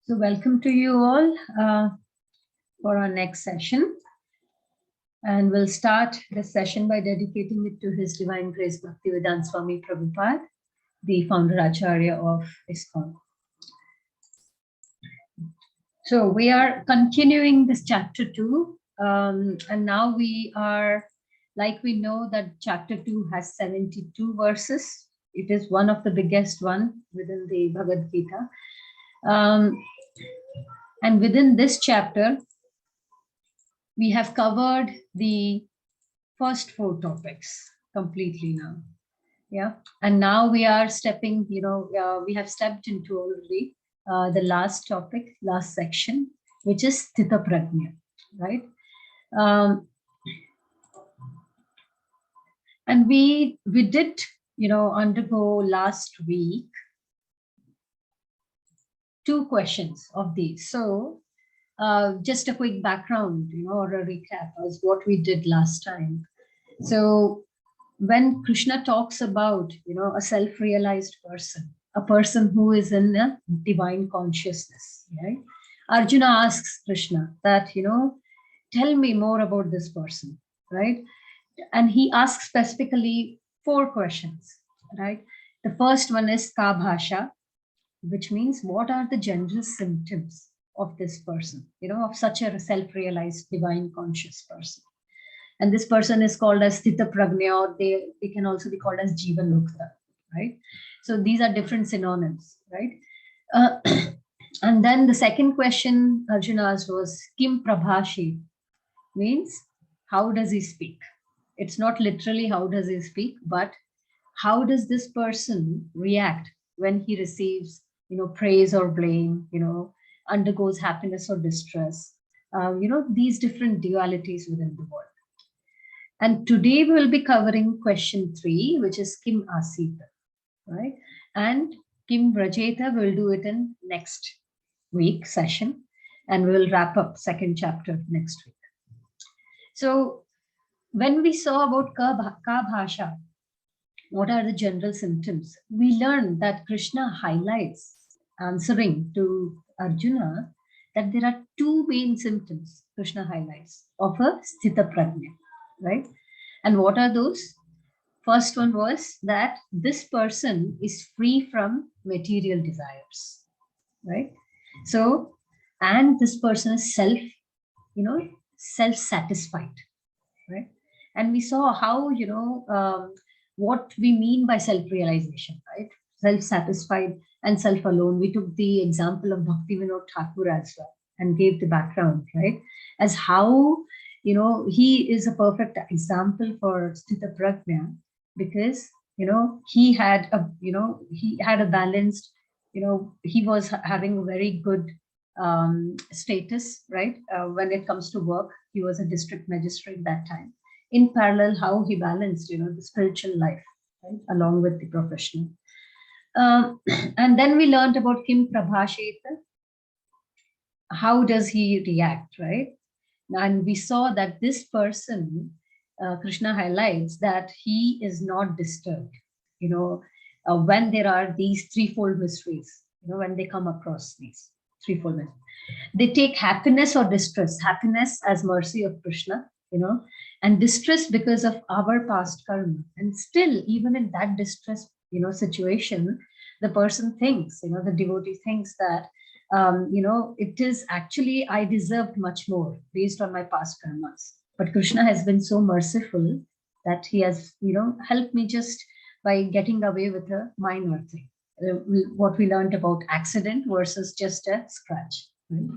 So welcome to you all for our next session. And we'll start this session by dedicating it to His Divine Grace Bhaktivedanta Swami Prabhupada, the founder Acharya of ISKCON. So we are continuing this chapter 2. And now we are, like we know that chapter 2 has 72 verses. It is one of the biggest one within the Bhagavad Gita. And within this chapter, we have covered the first 4 topics completely now. Yeah. And now we are stepping, we have stepped into already the last topic, last section, which is Sthita Prajna, right? And we did, undergo last week 2 questions of these. So just a quick background, or a recap as what we did last time. So when Krishna talks about, a self-realized person, a person who is in a divine consciousness, right? Arjuna asks Krishna that, tell me more about this person, right? And he asks specifically 4 questions, right? The first one is ka bhasha, which means what are the general symptoms of this person, of such a self-realized divine conscious person. And this person is called as Sthita Prajna, or they can also be called as Jivan Mukta, right? So these are different synonyms, right? And then the second question Arjuna asked was Kim Prabhashi, means how does he speak? It's not literally how does he speak, but how does this person react when he receives, praise or blame, undergoes happiness or distress, these different dualities within the world. And today we will be covering question 3, which is Kim Asita, right? And Kim Vrajeta will do it in next week session, and we will wrap up second chapter next week. So when we saw about Ka Bhasha, what are the general symptoms? We learned that Krishna highlights, answering to Arjuna, that there are 2 main symptoms Krishna highlights of a Sthita Prajna, right? And what are those? First one was that this person is free from material desires, right? So, and this person is self-satisfied, right? And we saw how, what we mean by self-realization, right? Self-satisfied and self-alone. We took the example of Bhaktivinoda Thakur as well and gave the background, right? As how, he is a perfect example for Sthita Prajna, because, he had a balanced, he was having a very good status, right? When it comes to work, he was a district magistrate that time. In parallel, how he balanced, the spiritual life, right, along with the professional. And then we learned about Kim Prabhasheta. How does he react, right? And we saw that this person, Krishna highlights that he is not disturbed, when there are these threefold mysteries, when they come across these threefold mysteries. They take happiness or distress, happiness as mercy of Krishna, and distress because of our past karma. And still, even in that distress, situation, the person thinks, the devotee thinks that, it is actually, I deserved much more based on my past karmas. But Krishna has been so merciful that he has, helped me just by getting away with a minor thing. What we learned about accident versus just a scratch. Right?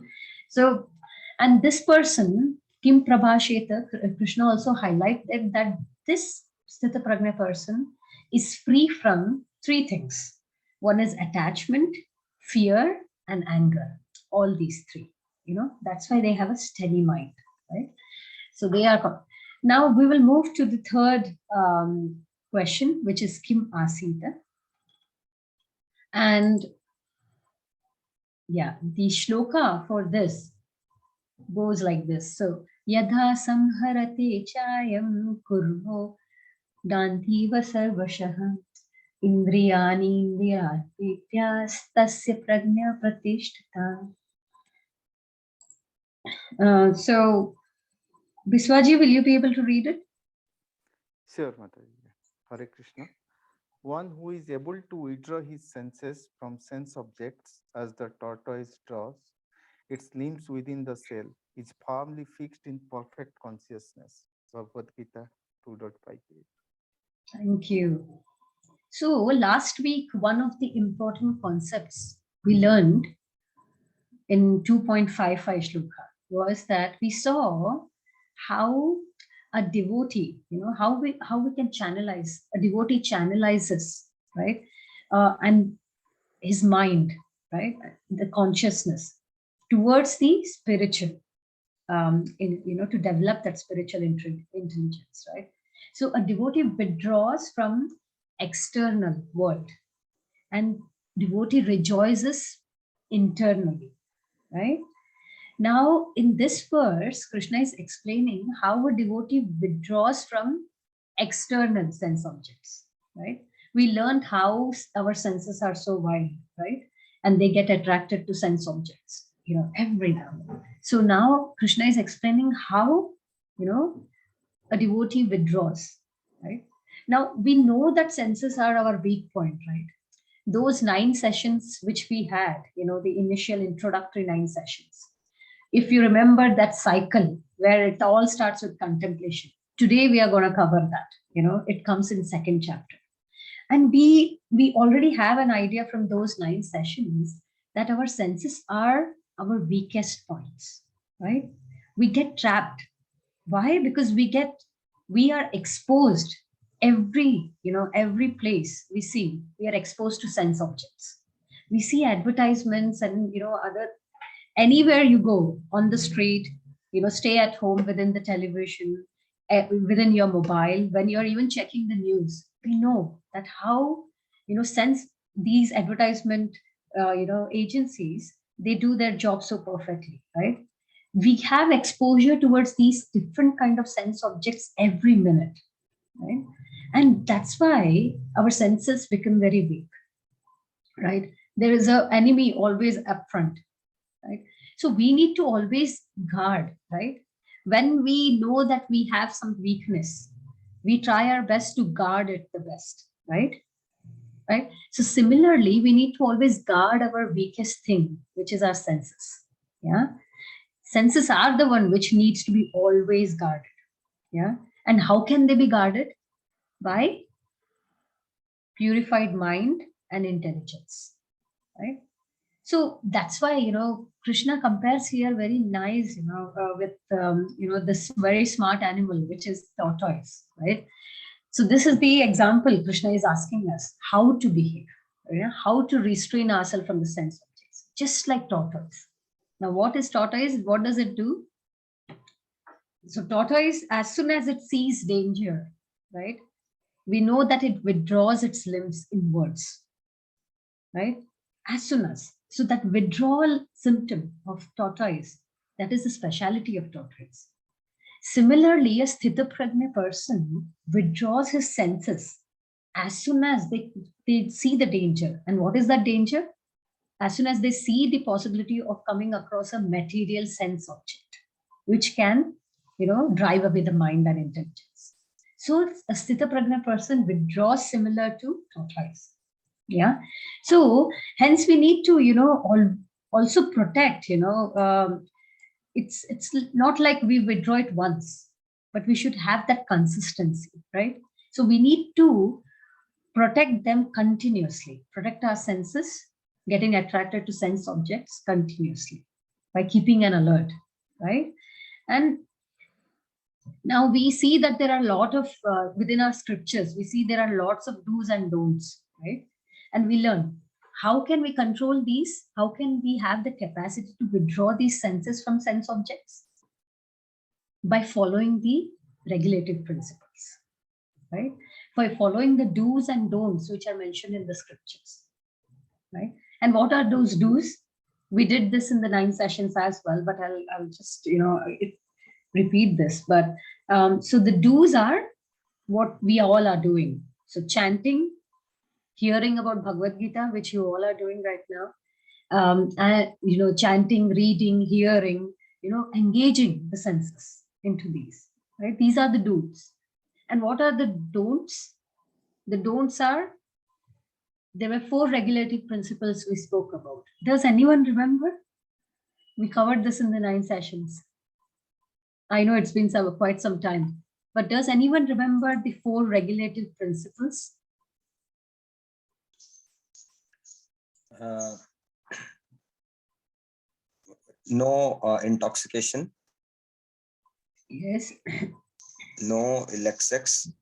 So, and this person, Kim Prabhasheta, Krishna also highlighted that this Sthita Prajna person is free from 3 things. One is attachment, fear, and anger. All these 3. That's why they have a steady mind, right? So they are. Now we will move to the third question, which is Kim Asita. And yeah, the shloka for this goes like this. So, Yadha samharate chayam kurvo dantiva sarvashah Indriyani indriyatmyastasya prajna pratishtha. So, Biswaji, will you be able to read it? Sure, Mataji. Hare Krishna. One who is able to withdraw his senses from sense objects as the tortoise draws its limbs within the cell is firmly fixed in perfect consciousness. Bhagavad Gita 2.58. Thank you. So, last week, one of the important concepts we learned in 2.55 shloka was that we saw how a devotee, how we can channelize, a devotee channelizes, right? And his mind, right? The consciousness towards the spiritual, to develop that spiritual intelligence, right? So a devotee withdraws from external world and devotee rejoices internally, right? Now, in this verse, Krishna is explaining how a devotee withdraws from external sense objects, right? We learned how our senses are so wide, right? And they get attracted to sense objects, every time. So now Krishna is explaining how, a devotee withdraws, right? Now, we know that senses are our weak point, right? Those 9 sessions which we had, the initial introductory 9 sessions, if you remember that cycle where it all starts with contemplation, today we are going to cover that. It comes in second chapter, and we already have an idea from those 9 sessions that our senses are our weakest points, right? We get trapped. Why? Because we are exposed every place we see, we are exposed to sense objects. We see advertisements and other, anywhere you go on the street, stay at home, within the television, within your mobile, when you're even checking the news, we know that how, sense these advertisement agencies, they do their job so perfectly, right? We have exposure towards these different kind of sense objects every minute, right? And that's why our senses become very weak, right? There is a enemy always up front, right? So we need to always guard, right? When we know that we have some weakness, we try our best to guard it the best, right? Right. So similarly, we need to always guard our weakest thing, which is our senses. Yeah. Senses are the one which needs to be always guarded. Yeah. And how can they be guarded? By purified mind and intelligence, right? So that's why Krishna compares here very nice, with this very smart animal, which is tortoise, right? So this is the example Krishna is asking us how to behave, how to restrain ourselves from the sense objects, just like tortoise. Now, what is tortoise? What does it do? So tortoise, as soon as it sees danger, right, we know that it withdraws its limbs inwards, right? As soon as. So that withdrawal symptom of tortoise, that is the speciality of tortoise. Similarly, a sthitaprajna person withdraws his senses as soon as they see the danger. And what is that danger? As soon as they see the possibility of coming across a material sense object, which can, drive away the mind and intelligence. So a sthitaprajna person withdraws similar to tortoise. Yeah. So hence we need to also protect, it's not like we withdraw it once, but we should have that consistency, right? So we need to protect them continuously, protect our senses getting attracted to sense objects continuously by keeping an alert, right? And now we see that there are a lot of within our scriptures, we see there are lots of do's and don'ts, right? And we learn how can we control these? How can we have the capacity to withdraw these senses from sense objects? By following the regulative principles, right? By following the do's and don'ts which are mentioned in the scriptures, right? And what are those do's? We did this in the 9 sessions as well, but I'll just repeat this. But so the do's are what we all are doing. So chanting, hearing about Bhagavad Gita, which you all are doing right now, and chanting, reading, hearing, engaging the senses into these. Right? These are the do's. And what are the don'ts? The don'ts are, there were 4 regulative principles we spoke about. Does anyone remember? We covered this in the 9 sessions. I know it's been quite some time, but does anyone remember the 4 regulative principles? No intoxication. Yes. No illicit sex.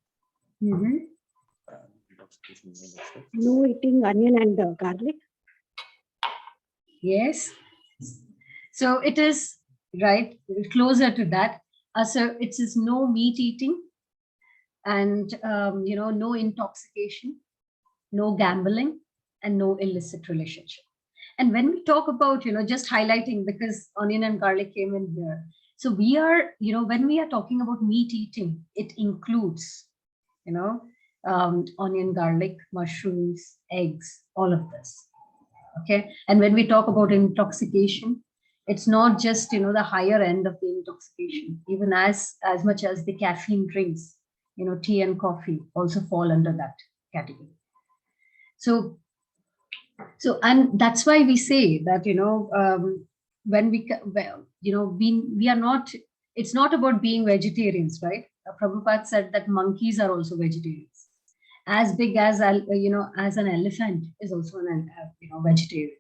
No eating onion and garlic. Yes. So it is right closer to that. So it is no meat eating, and no intoxication, no gambling, and no illicit relationship. And when we talk about, just highlighting, because onion and garlic came in here. So we are, when we are talking about meat eating, it includes, onion, garlic, mushrooms, eggs, all of this. Okay. And when we talk about intoxication, it's not just, the higher end of the intoxication, even as much as the caffeine drinks, tea and coffee also fall under that category. So, and that's why we say that, when we are not, it's not about being vegetarians, right? Prabhupada said that monkeys are also vegetarians. As big as, as an elephant is also an, vegetarian.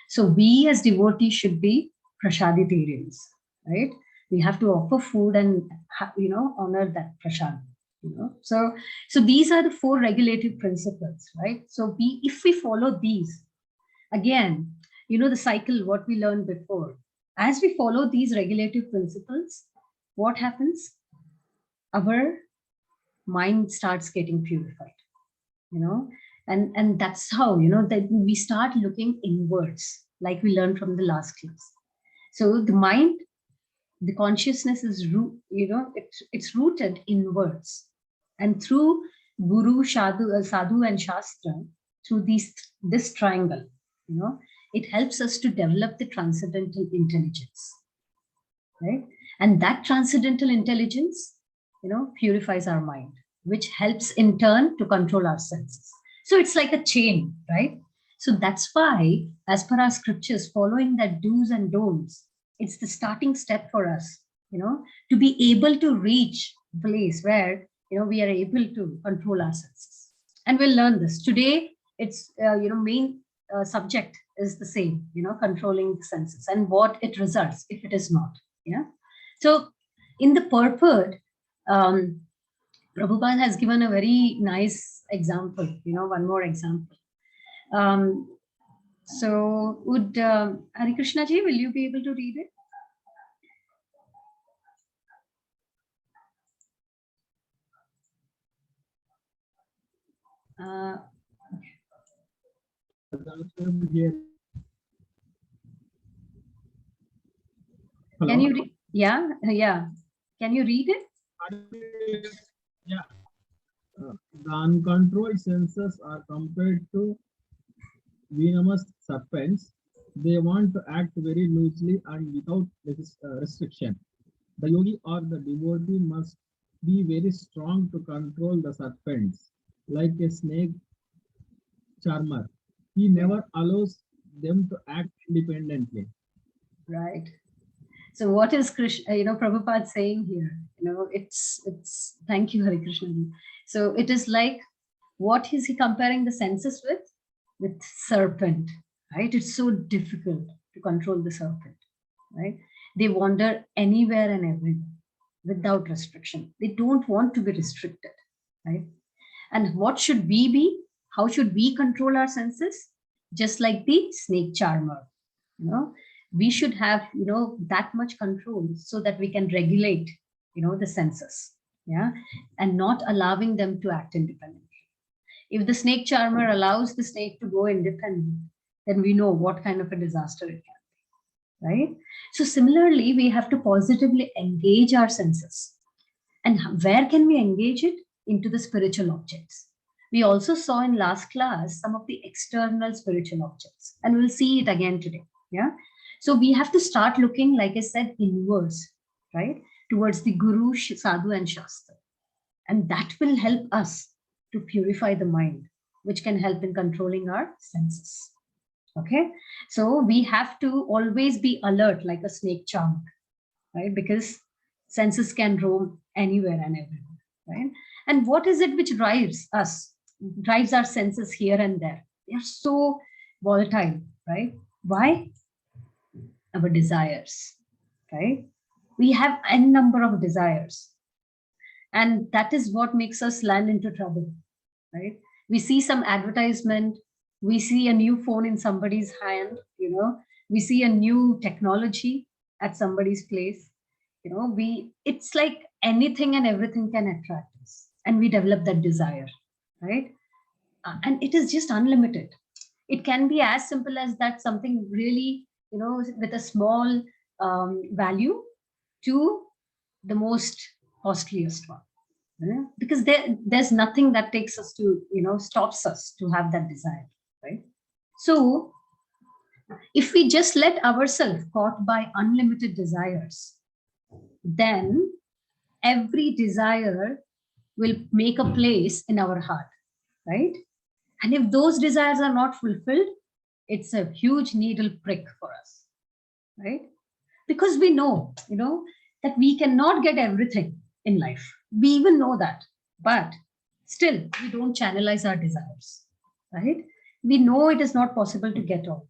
So we as devotees should be prashaditarians, right? We have to offer food and, honor that prasad. So these are the 4 regulative principles, right? So if we follow these, again, the cycle, what we learned before, as we follow these regulative principles, what happens? Our mind starts getting purified, and that's how, that we start looking inwards, like we learned from the last class. So the mind, the consciousness is it's rooted inwards, and through guru, sadhu and shastra, through this triangle, it helps us to develop the transcendental intelligence, right? And that transcendental intelligence, purifies our mind, which helps in turn to control our senses. So it's like a chain, right? So that's why, as per our scriptures, following that do's and don'ts, it's the starting step for us, to be able to reach a place where, we are able to control our senses. And we'll learn this. Today, it's, main subject is the same, controlling the senses and what it results if it is not. Yeah. So in the purport, Prabhupada has given a very nice example, one more example. So would Hari Krishna ji, will you be able to read it? Can you read? Yeah. Can you read it? Yeah. The uncontrolled senses are compared to venomous serpents. They want to act very loosely and without restriction. The yogi or the devotee must be very strong to control the serpents, like a snake charmer. He never allows them to act independently. Right. So what is Krishna, Prabhupada saying here? It's thank you, Hari Krishna ji. So it is like, what is he comparing the senses with? With serpent, right? It's so difficult to control the serpent, right? They wander anywhere and everywhere without restriction. They don't want to be restricted, right? And what should we be? How should we control our senses? Just like the snake charmer, we should have, that much control so that we can regulate, the senses, yeah, and not allowing them to act independently. If the snake charmer allows the snake to go independent, then we know what kind of a disaster it can be, right? So similarly, we have to positively engage our senses. And where can we engage it? Into the spiritual objects. We also saw in last class some of the external spiritual objects, and we'll see it again today. Yeah. So we have to start looking, like I said, inwards, right? Towards the Guru, Sadhu, and Shastra. And that will help us to purify the mind, which can help in controlling our senses. Okay. So we have to always be alert like a snake charmer, right? Because senses can roam anywhere and everywhere, right? And what is it which drives us, drives our senses here and there? They are so volatile, right? Why? Our desires, right? We have n number of desires, and that is what makes us land into trouble, right? We see some advertisement, we see a new phone in somebody's hand, we see a new technology at somebody's place, it's like anything and everything can attract us, and we develop that desire, right? And it is just unlimited. It can be as simple as that, something really, with a small value to the most costliest one. Because there's nothing that takes us to, stops us to have that desire, right? So if we just let ourselves caught by unlimited desires, then every desire will make a place in our heart, right? And if those desires are not fulfilled, it's a huge needle prick for us, right? Because we know, that we cannot get everything in life. We even know that, but still we don't channelize our desires, right? We know it is not possible to get all.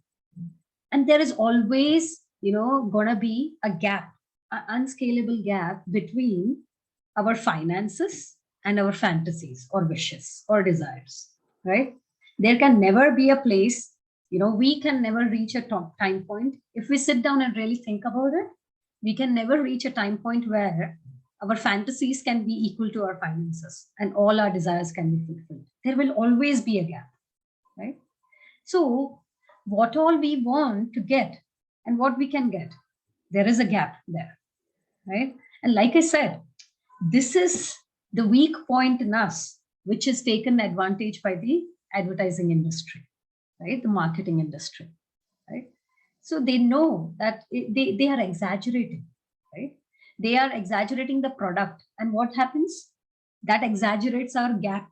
And there is always, gonna be a gap, an unscalable gap between our finances and our fantasies or wishes or desires, right? There can never be a place, we can never reach a time point. If we sit down and really think about it, we can never reach a time point where our fantasies can be equal to our finances and all our desires can be fulfilled. There will always be a gap, right? So what all we want to get and what we can get, there is a gap there, right? And like I said, this is the weak point in us, which is taken advantage by the advertising industry, right? The marketing industry, right? So they know that they are exaggerating, right? They are exaggerating the product. And what happens? That exaggerates our gap,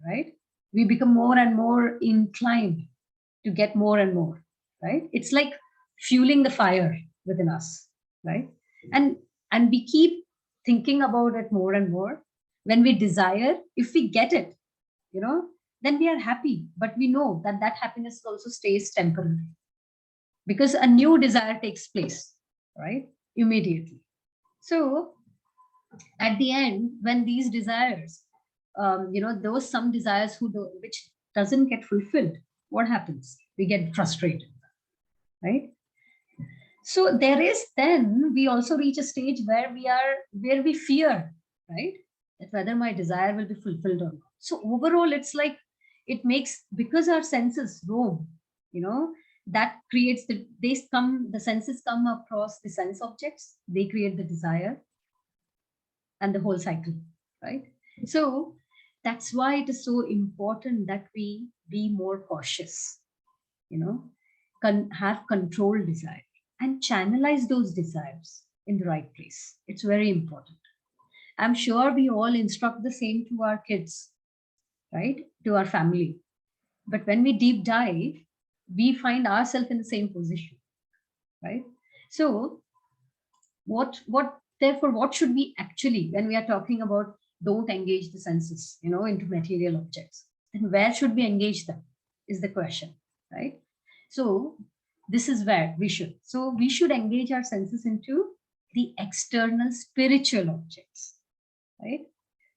right? We become more and more inclined to get more and more, right? It's like fueling the fire within us, right? And we keep thinking about it more and more. When we desire, if we get it, then we are happy. But we know that that happiness also stays temporary because a new desire takes place, right? Immediately. So at the end, when these desires, those some desires which doesn't get fulfilled, what happens? We get frustrated, right? So there is, then we also reach a stage where we fear, right? That whether my desire will be fulfilled or not. So overall, it's like it makes, because our senses roam, that creates the senses come across the sense objects, they create the desire and the whole cycle, right? So that's why it is so important that we be more cautious, have controlled desire and channelize those desires in the right place. It's very important. I'm sure we all instruct the same to our kids, right? To our family. But when we deep dive, we find ourselves in the same position, right? So therefore, what should we actually, when we are talking about don't engage the senses, into material objects, then where should we engage them is the question, right? So this is where we should. So we should engage our senses into the external spiritual objects, right?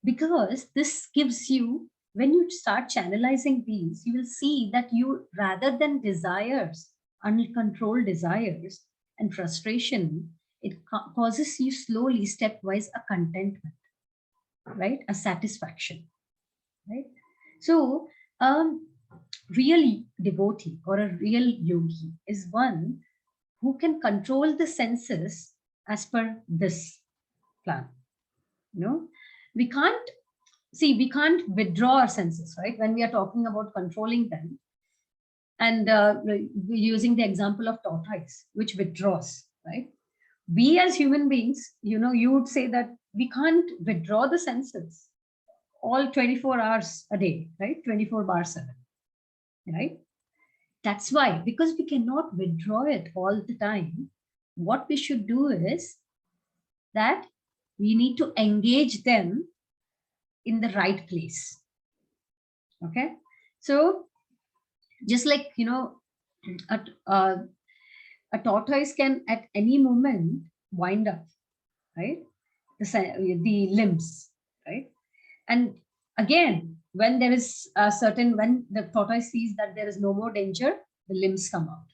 Because this gives you, when you start channelizing these, you will see that you, rather than desires, uncontrolled desires and frustration, it causes you slowly, stepwise, a contentment, right? A satisfaction, right? So real devotee or a real yogi is one who can control the senses as per this plan. We can't see, we can't withdraw our senses, right? When we are talking about controlling them, and using the example of tortoise, which withdraws, right? We as human beings, you would say that we can't withdraw the senses all 24 hours a day, right? 24 bar 7, right? That's why, because we cannot withdraw it all the time, what we should do is that we need to engage them in the right place. Okay. So just like, a tortoise can at any moment wind up, right? The limbs, right? And again, when there is a certain, when the tortoise sees that there is no more danger, the limbs come out,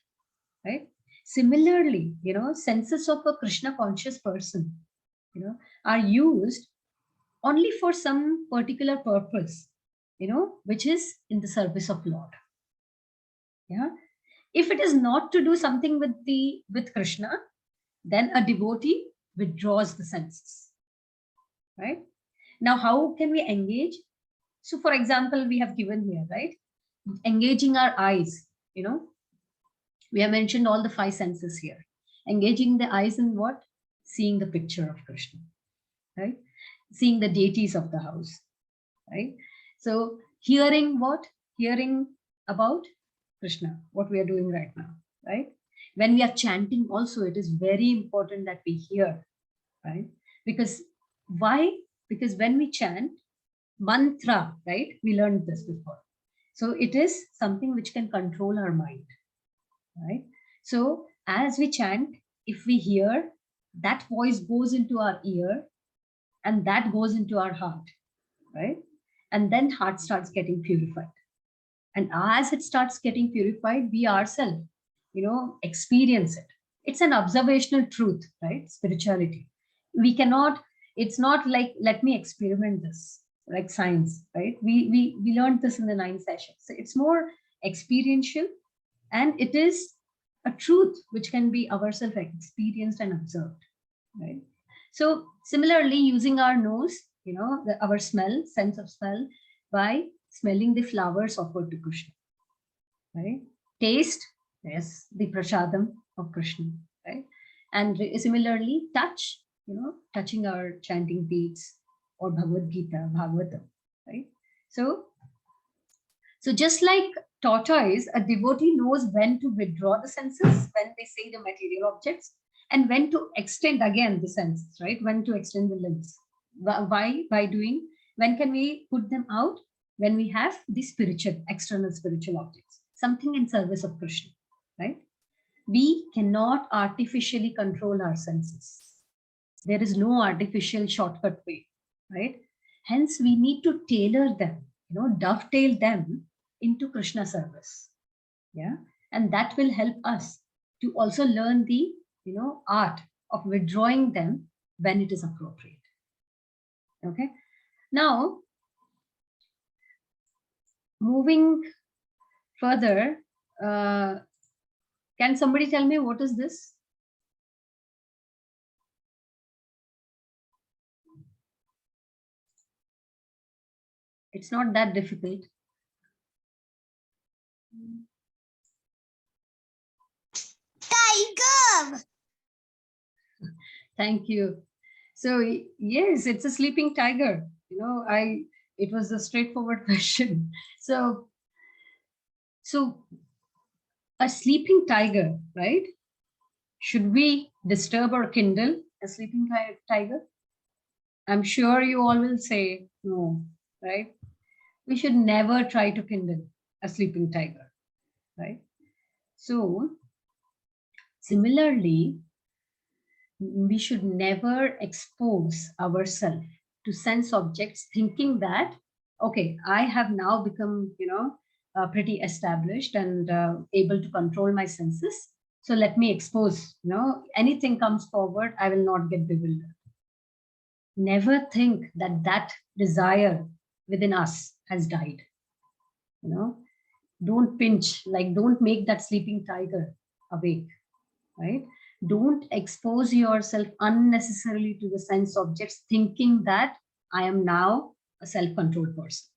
right? Similarly, senses of a Krishna conscious person, are used only for some particular purpose, which is in the service of Lord. Yeah. If it is not to do something with Krishna, then a devotee withdraws the senses, right? Now, how can we engage? So, for example, we have given here, right? Engaging our eyes, we have mentioned all the 5 senses here. Engaging the eyes in what? Seeing the picture of Krishna, right? Seeing the deities of the house, right? So, hearing what? Hearing about Krishna, what we are doing right now, right? When we are chanting also, it is very important that we hear, right? Because why? Because when we chant mantra, right? We learned this before. So it is something which can control our mind, right? So as we chant, if we hear, that voice goes into our ear and that goes into our heart, right? And then heart starts getting purified. And as it starts getting purified, we ourselves, experience it. It's an observational truth, right? Spirituality. We cannot, it's not like, let me experiment this, like science, right? We learned this in the 9 sessions. So it's more experiential, and it is a truth which can be ourselves experienced and observed, right? So similarly, using our nose, our smell, sense of smell, by smelling the flowers offered to Krishna, right? Taste, yes, the prasadam of Krishna, right? And similarly, touch, touching our chanting beads or Bhagavad Gita, Bhagavatam, right? So just like tortoise, a devotee knows when to withdraw the senses when they see the material objects, and when to extend again the senses, right? When to extend the limbs. Why? By doing, when can we put them out? When we have the spiritual, external spiritual objects, something in service of Krishna, right? We cannot artificially control our senses. There is no artificial shortcut way, right? Hence, we need to tailor them, dovetail them into Krishna service. Yeah. And that will help us to also learn the, art of withdrawing them when it is appropriate. Okay. Now, moving further, can somebody tell me what is this? It's not that difficult. Tiger. Thank you. So yes, it's a sleeping tiger. It was a straightforward question. So a sleeping tiger, right? Should we disturb or kindle a sleeping tiger? I'm sure you all will say no, right? We should never try to kindle a sleeping tiger, right? So similarly, we should never expose ourselves to sense objects thinking that, okay, I have now become, pretty established and able to control my senses. So let me expose, anything comes forward, I will not get bewildered. Never think that desire within us has died. Don't pinch, like don't make that sleeping tiger awake, right? Don't expose yourself unnecessarily to the sense objects thinking that I am now a self-controlled person.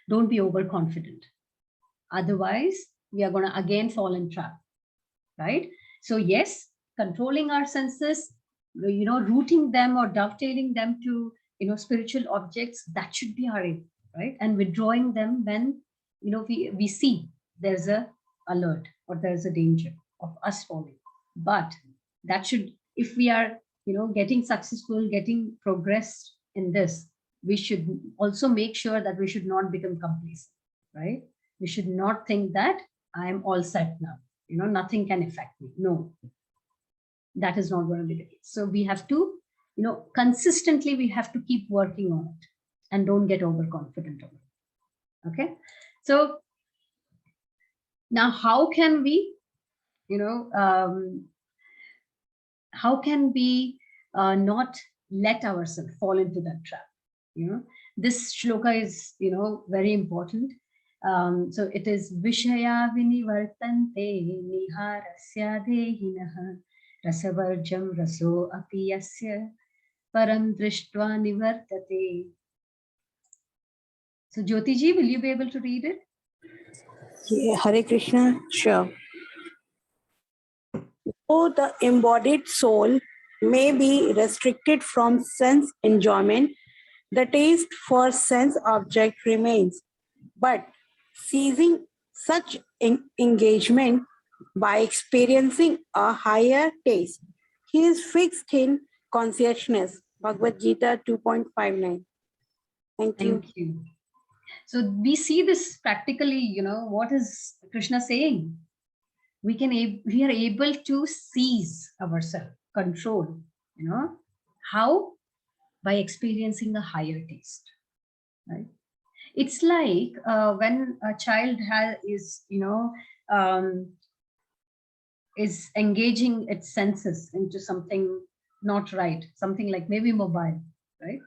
Don't be overconfident. Otherwise, we are going to again fall in trap, right? So yes, controlling our senses, rooting them or dovetailing them to, spiritual objects, that should be our aim, right? And withdrawing them when, we see there's a alert or there's a danger of us falling. But that should, if we are, getting successful, getting progress in this, we should also make sure that we should not become complacent, right? We should not think that I am all set now, nothing can affect me. No, that is not going to be the case. So we have to, consistently, we have to keep working on it and don't get overconfident on it. Okay. So now how can we, how can we not let ourselves fall into that trap? This shloka is, very important. So it is Vishaya vinivartante niharasya dehinah rasavarjam raso apiyasya param drishtva nivartate. So Jyoti ji, will you be able to read it? Yeah, Hare Krishna, sure. Though the embodied soul may be restricted from sense enjoyment, the taste for sense object remains. But ceasing such engagement by experiencing a higher taste, he is fixed in consciousness. Bhagavad Gita 2.59. Thank you. Thank you. So we see this practically, what is Krishna saying? We are able to seize ourselves, control, how? By experiencing a higher taste, right? It's like when a child is engaging its senses into something not right, something like maybe mobile, right?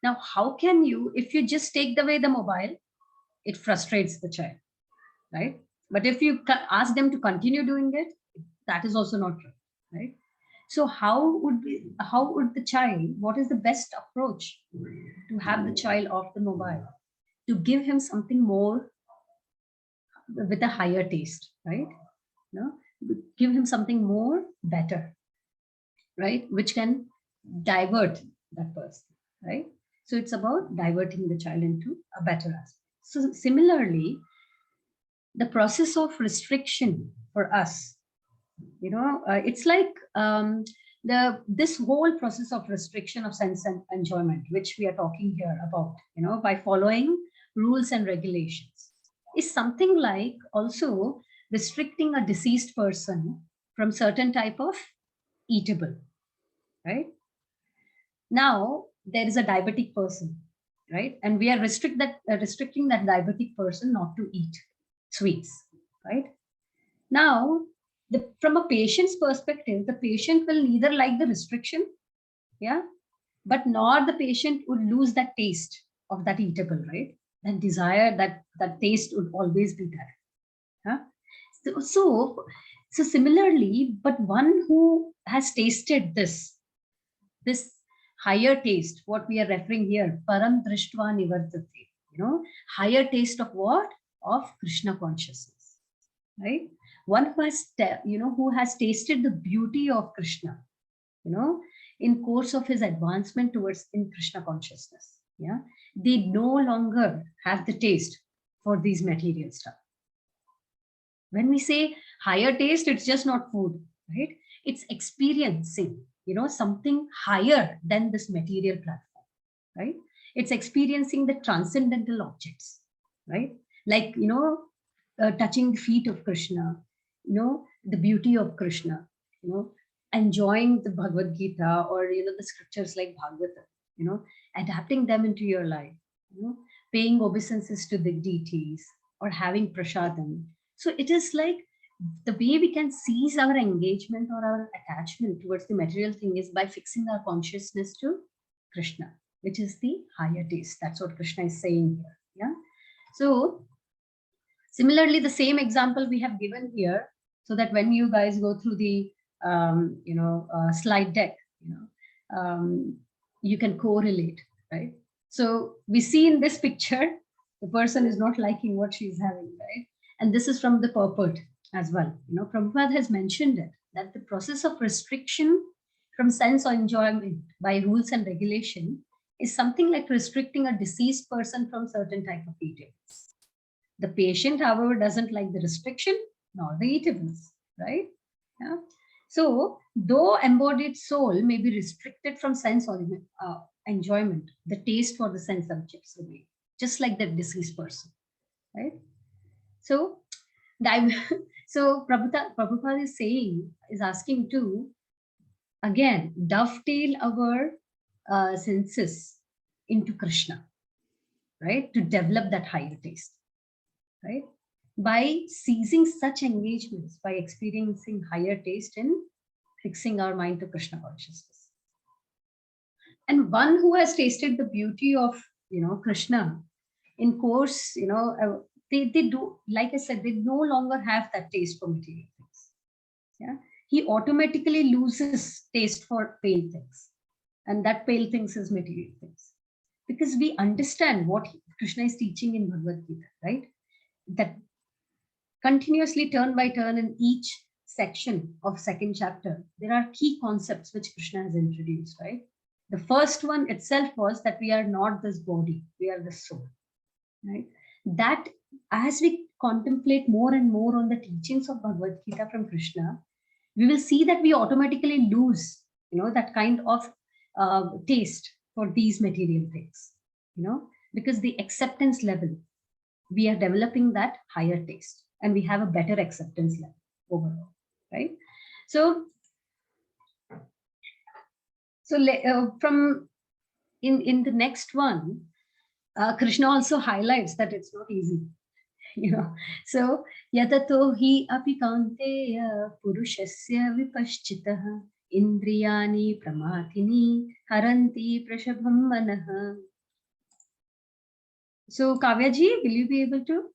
Now, how can you, if you just take away the mobile, it frustrates the child, right? But if you ask them to continue doing it, that is also not true, right? So how would the child, what is the best approach to have the child off the mobile? To give him something more with a higher taste, right? Give him something more better, right? Which can divert that person, right? So it's about diverting the child into a better aspect. So similarly, the process of restriction for us, it's like this whole process of restriction of sense and enjoyment, which we are talking here about, by following rules and regulations, is something like also restricting a deceased person from certain type of eatable, right? Now there is a diabetic person, right? And we are restricting that diabetic person not to eat sweets, right? Now, from a patient's perspective, the patient will neither like the restriction, but nor the patient would lose that taste of that eatable, right? That desire, that taste would always be there. So similarly, but one who has tasted this higher taste, what we are referring here, param drishtva nivartate, higher taste of what? Of Krishna consciousness, right? One who has, who has tasted the beauty of Krishna, in course of his advancement towards in Krishna consciousness, they no longer have the taste for these material stuff. When we say higher taste, it's just not food, right? It's experiencing, something higher than this material platform, right? It's experiencing the transcendental objects, right? Like, touching the feet of Krishna, the beauty of Krishna, enjoying the Bhagavad Gita or, the scriptures like Bhagavata, adapting them into your life, paying obeisances to the deities or having prasadam. So it is like the way we can seize our engagement or our attachment towards the material thing is by fixing our consciousness to Krishna, which is the higher taste. That's what Krishna is saying here. So similarly, the same example we have given here, so that when you guys go through the slide deck, you can correlate, right? So we see in this picture, the person is not liking what she's having, right? And this is from the purport as well. Prabhupada has mentioned it, that the process of restriction from sense or enjoyment by rules and regulation is something like restricting a deceased person from certain type of eatables. The patient, however, doesn't like the restriction nor the eatables, right? Yeah. So, though embodied soul may be restricted from sense or enjoyment, the taste for the sense objects remain, just like that deceased person, right? So, so Prabhupada is asking to, again, dovetail our senses into Krishna, right? To develop that higher taste, right? By seizing such engagements, by experiencing higher taste and fixing our mind to Krishna consciousness. And one who has tasted the beauty of, Krishna, in course, they do, like I said, they no longer have that taste for material things. Yeah, he automatically loses taste for pale things, and that pale things is material things, because we understand what Krishna is teaching in Bhagavad Gita, right? That continuously, turn by turn, in each section of second chapter, there are key concepts which Krishna has introduced, right? The first one itself was that we are not this body, we are the soul, right? That as we contemplate more and more on the teachings of Bhagavad Gita from Krishna, we will see that we automatically lose, that kind of taste for these material things, because the acceptance level, we are developing that higher taste, and we have a better acceptance level overall, right? So from in the next one, Krishna also highlights that it's not easy, So yatato hi apikanteya purushasya vipaschitah indriyani pramathini haranti prashabham manah. So Kavyaji, will you be able to?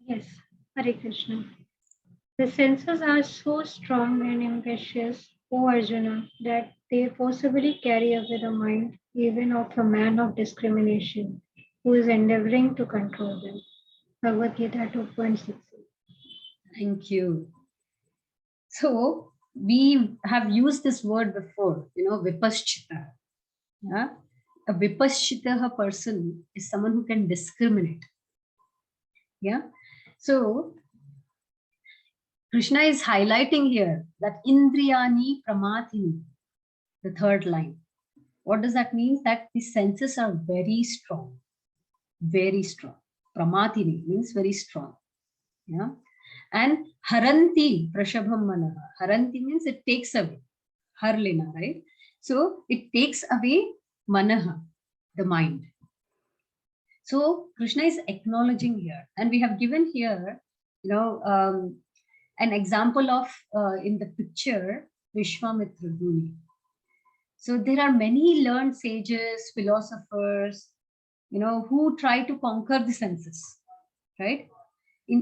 Yes, Hare Krishna. The senses are so strong and impetuous, O Arjuna, that they forcibly carry away the mind even of a man of discrimination who is endeavoring to control them. Bhagavad Gita 2.6. Thank you. So we have used this word before, vipaschita. Yeah? A vipaschita person is someone who can discriminate. Yeah. So Krishna is highlighting here that indriyani pramathini, the third line. What does that mean? That the senses are very strong, very strong. Pramathini means very strong. Yeah. And haranti prashabham manaha. Haranti means it takes away. Harlina, right? So it takes away manaha, the mind. So Krishna is acknowledging here, and we have given here, an example of in the picture Vishwamitra Muni. So there are many learned sages, philosophers, who try to conquer the senses, right?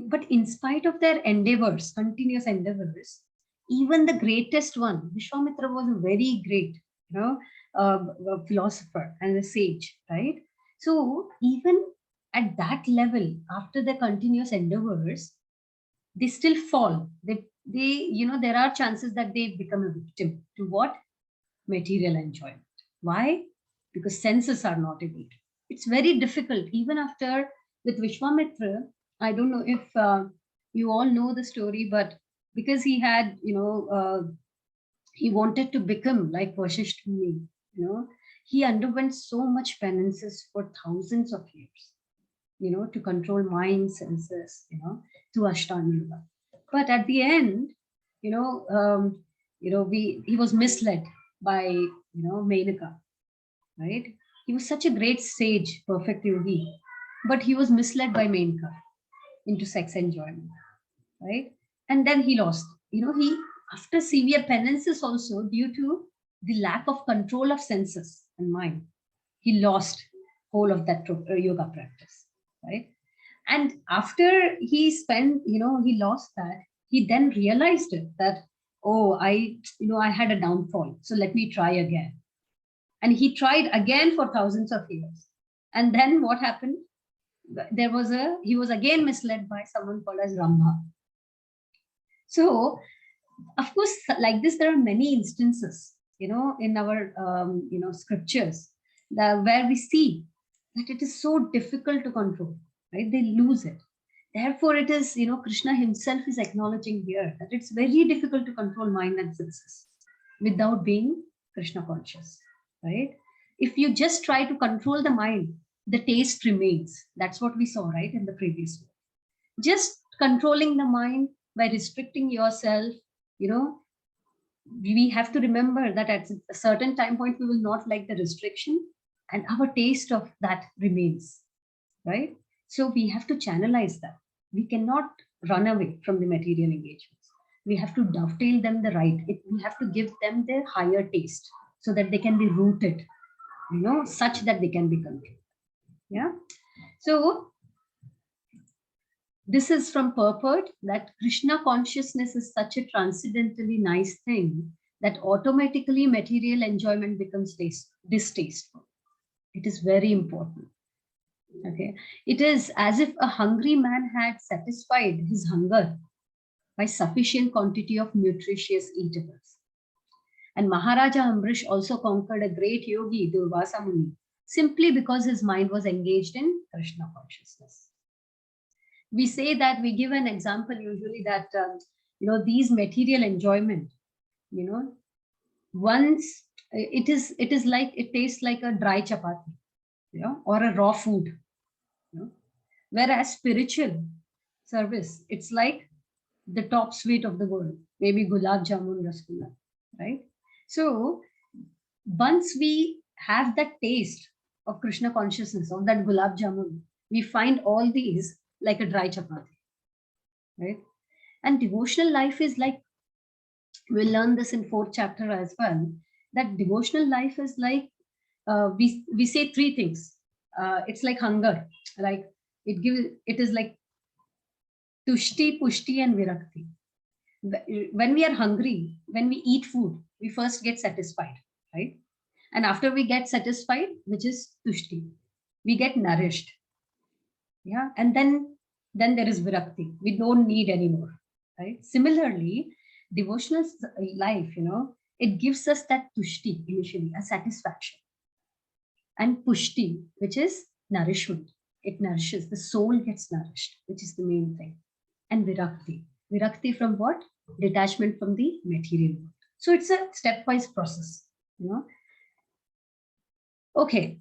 But in spite of their endeavors, continuous endeavors, even the greatest one, Vishwamitra, was a very great, philosopher and a sage, right? So even at that level, after their continuous endeavors, they still fall. They there are chances that they become a victim to what? Material enjoyment. Why? Because senses are not able to. It's very difficult. Even after, with Vishwamitra, I don't know if you all know the story, but because he had, he wanted to become like Vasishtha Muni, he underwent so much penances for thousands of years, to control mind, senses, to Ashtanga Yoga. But at the end, he was misled by, Menaka, right? He was such a great sage, perfect yogi, but he was misled by Menaka into sex enjoyment, right? And then he lost. He, after severe penances also, due to the lack of control of senses and mind, he lost whole of that yoga practice, right? And after he spent, he lost that, he then realized it that, oh, I had a downfall, so let me try again. And he tried again for thousands of years. And then what happened? He was again misled by someone called as Rambha. So, of course, like this, there are many instances, in our, scriptures where we see that it is so difficult to control, right? They lose it. Therefore, it is, Krishna himself is acknowledging here that it's very difficult to control mind and senses without being Krishna conscious, right? If you just try to control the mind, the taste remains. That's what we saw, right, in the previous one. Just controlling the mind by restricting yourself, we have to remember that at a certain time point, we will not like the restriction, and our taste of that remains, right? So we have to channelize that. We cannot run away from the material engagements. We have to dovetail them the right. We have to give them their higher taste so that they can be rooted, such that they can be controlled. Yeah. So this is from purport that Krishna consciousness is such a transcendently nice thing that automatically material enjoyment becomes distasteful. It is very important. Okay. It is as if a hungry man had satisfied his hunger by sufficient quantity of nutritious eatables. And Maharaja Ambrish also conquered a great yogi, Durvasa Muni, simply because his mind was engaged in Krishna consciousness. We say that, we give an example usually that, these material enjoyment, once it is like, it tastes like a dry chapati, or a raw food. Whereas spiritual service, it's like the top sweet of the world, maybe gulab jamun, rasgulla, right? So once we have that taste of Krishna consciousness, of that gulab jamun, we find all these like a dry chapati, right? And devotional life is like, we'll learn this in 4th chapter as well, that devotional life is like, we say 3 things. It's like hunger, like it is like tushti, pushti, and virakti. When we are hungry, when we eat food, we first get satisfied, right? And after we get satisfied, which is tushti, we get nourished. Yeah. And then there is virakti. We don't need anymore, right? Similarly, devotional life, it gives us that tushti initially, a satisfaction. And pushti, which is nourishment. It nourishes, the soul gets nourished, which is the main thing. And virakti from what? Detachment from the material world. So it's a stepwise process, Okay.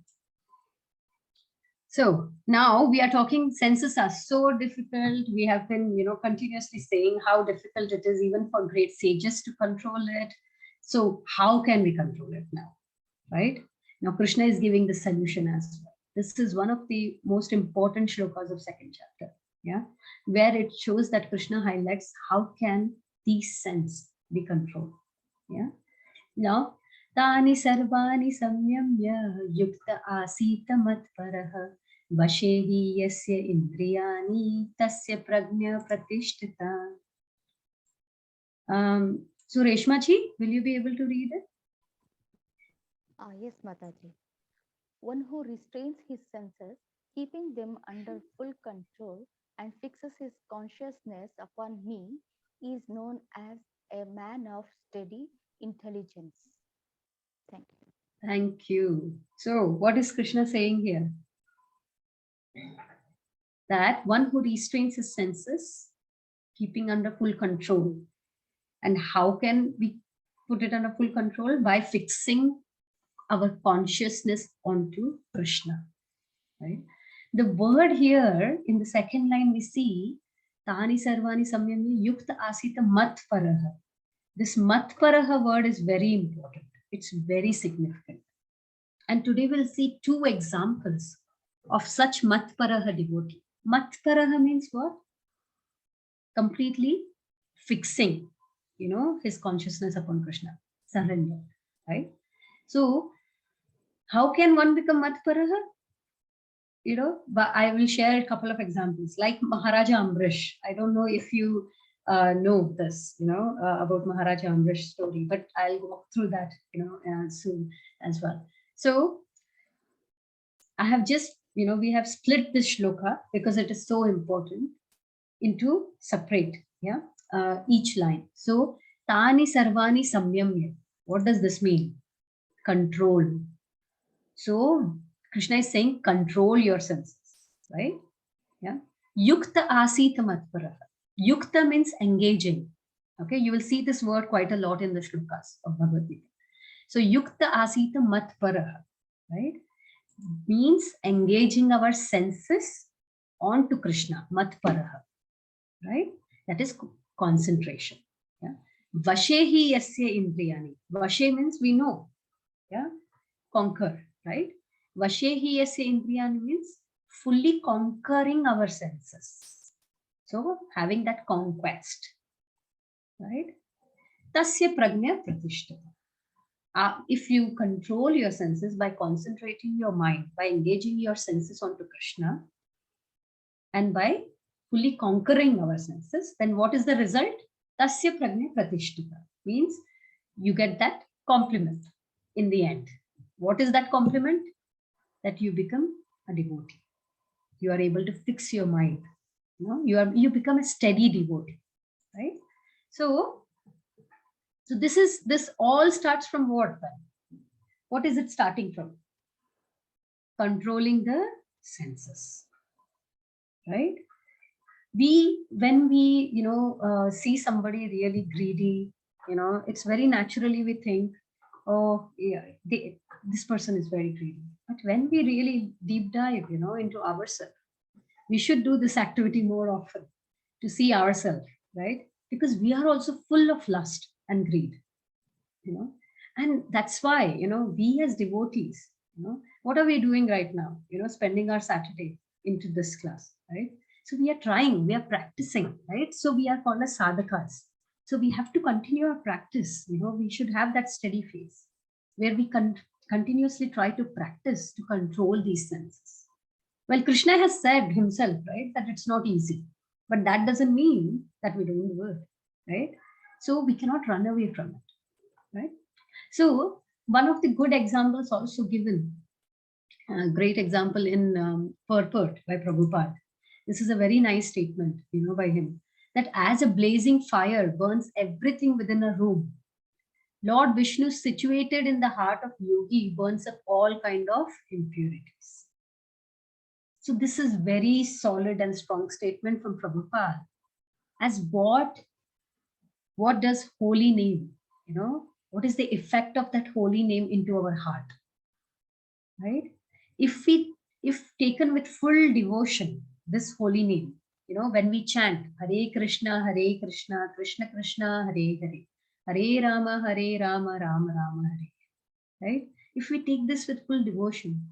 So now we are talking, senses are so difficult. We have been, continuously saying how difficult it is even for great sages to control it. So how can we control it now, right? Now Krishna is giving the solution as well. This is one of the most important shlokas of 2nd chapter, yeah, where it shows that Krishna highlights how can these senses be controlled, yeah. Now, tani sarvani samyamya yukta asita matparaha vashehi yasya indriyani tasya prajna pratishtita. So Reshmaji, will you be able to read it? Yes, Mataji. One who restrains his senses, keeping them under full control, and fixes his consciousness upon me, is known as a man of steady intelligence. Thank you. Thank you. So what is Krishna saying here? That one who restrains his senses, keeping under full control. And how can we put it under full control? By fixing our consciousness onto Krishna, right? The word here in the 2nd line, we see Tani Sarvani Samyami Yukta Asita Matparaha. This Matparaha word is very important. It's very significant. And today we'll see 2 examples of such Matparaha devotee. Matparaha means what? Completely fixing, his consciousness upon Krishna, surrender, right? So how can one become Matparaha? But I will share a couple of examples, like Maharaja Ambrish. I don't know if you know this, about Maharaja Ambrish story, but I'll walk through that, soon as well. So I have just, we have split this shloka because it is so important into separate, each line. So tani sarvani samyamya. What does this mean? Control. So Krishna is saying control your senses, right? Yeah. Yukta asita matparaha. Yukta means engaging. Okay, you will see this word quite a lot in the shlokas of Bhagavad Gita. So yukta asita matparaha, right? Means engaging our senses onto Krishna, matparaha, right? That is concentration. Yeah. Vashehi yasya indriyani. Vashe means we know, yeah, conquer, right? Vashehi yasya indriyani means fully conquering our senses. So having that conquest, right? Tasya pragnya pratishtha. If you control your senses by concentrating your mind, by engaging your senses onto Krishna, and by fully conquering our senses, then what is the result? Tasya pragnya pratishtita means you get that compliment in the end. What is that compliment? That you become a devotee. You are able to fix your mind. You become a steady devotee, right? So this all starts from what then? What is it starting from? Controlling the senses, right? When we see somebody really greedy, it's very naturally we think, oh yeah, this person is very greedy. But when we really deep dive into ourselves, we should do this activity more often to see ourselves, right? Because we are also full of lust and greed, and that's why we as devotees, what are we doing right now? Spending our Saturday into this class, right? So we are trying, we are practicing, right? So we are called as sadhakas. So we have to continue our practice. We should have that steady phase where we continuously try to practice to control these senses. Well, Krishna has said himself, right, that it's not easy, but that doesn't mean that we don't do it, right? So we cannot run away from it, right? So one of the good examples also given, a great example in Purport by Prabhupada. This is a very nice statement, by him, that as a blazing fire burns everything within a room, Lord Vishnu, situated in the heart of yogi, burns up all kind of impurities. So this is very solid and strong statement from Prabhupada. As what does holy name, what is the effect of that holy name into our heart, right? If taken with full devotion, this holy name, when we chant Hare Krishna, Krishna Krishna, Hare Hare, Hare Rama, Rama Rama, Hare, right? If we take this with full devotion,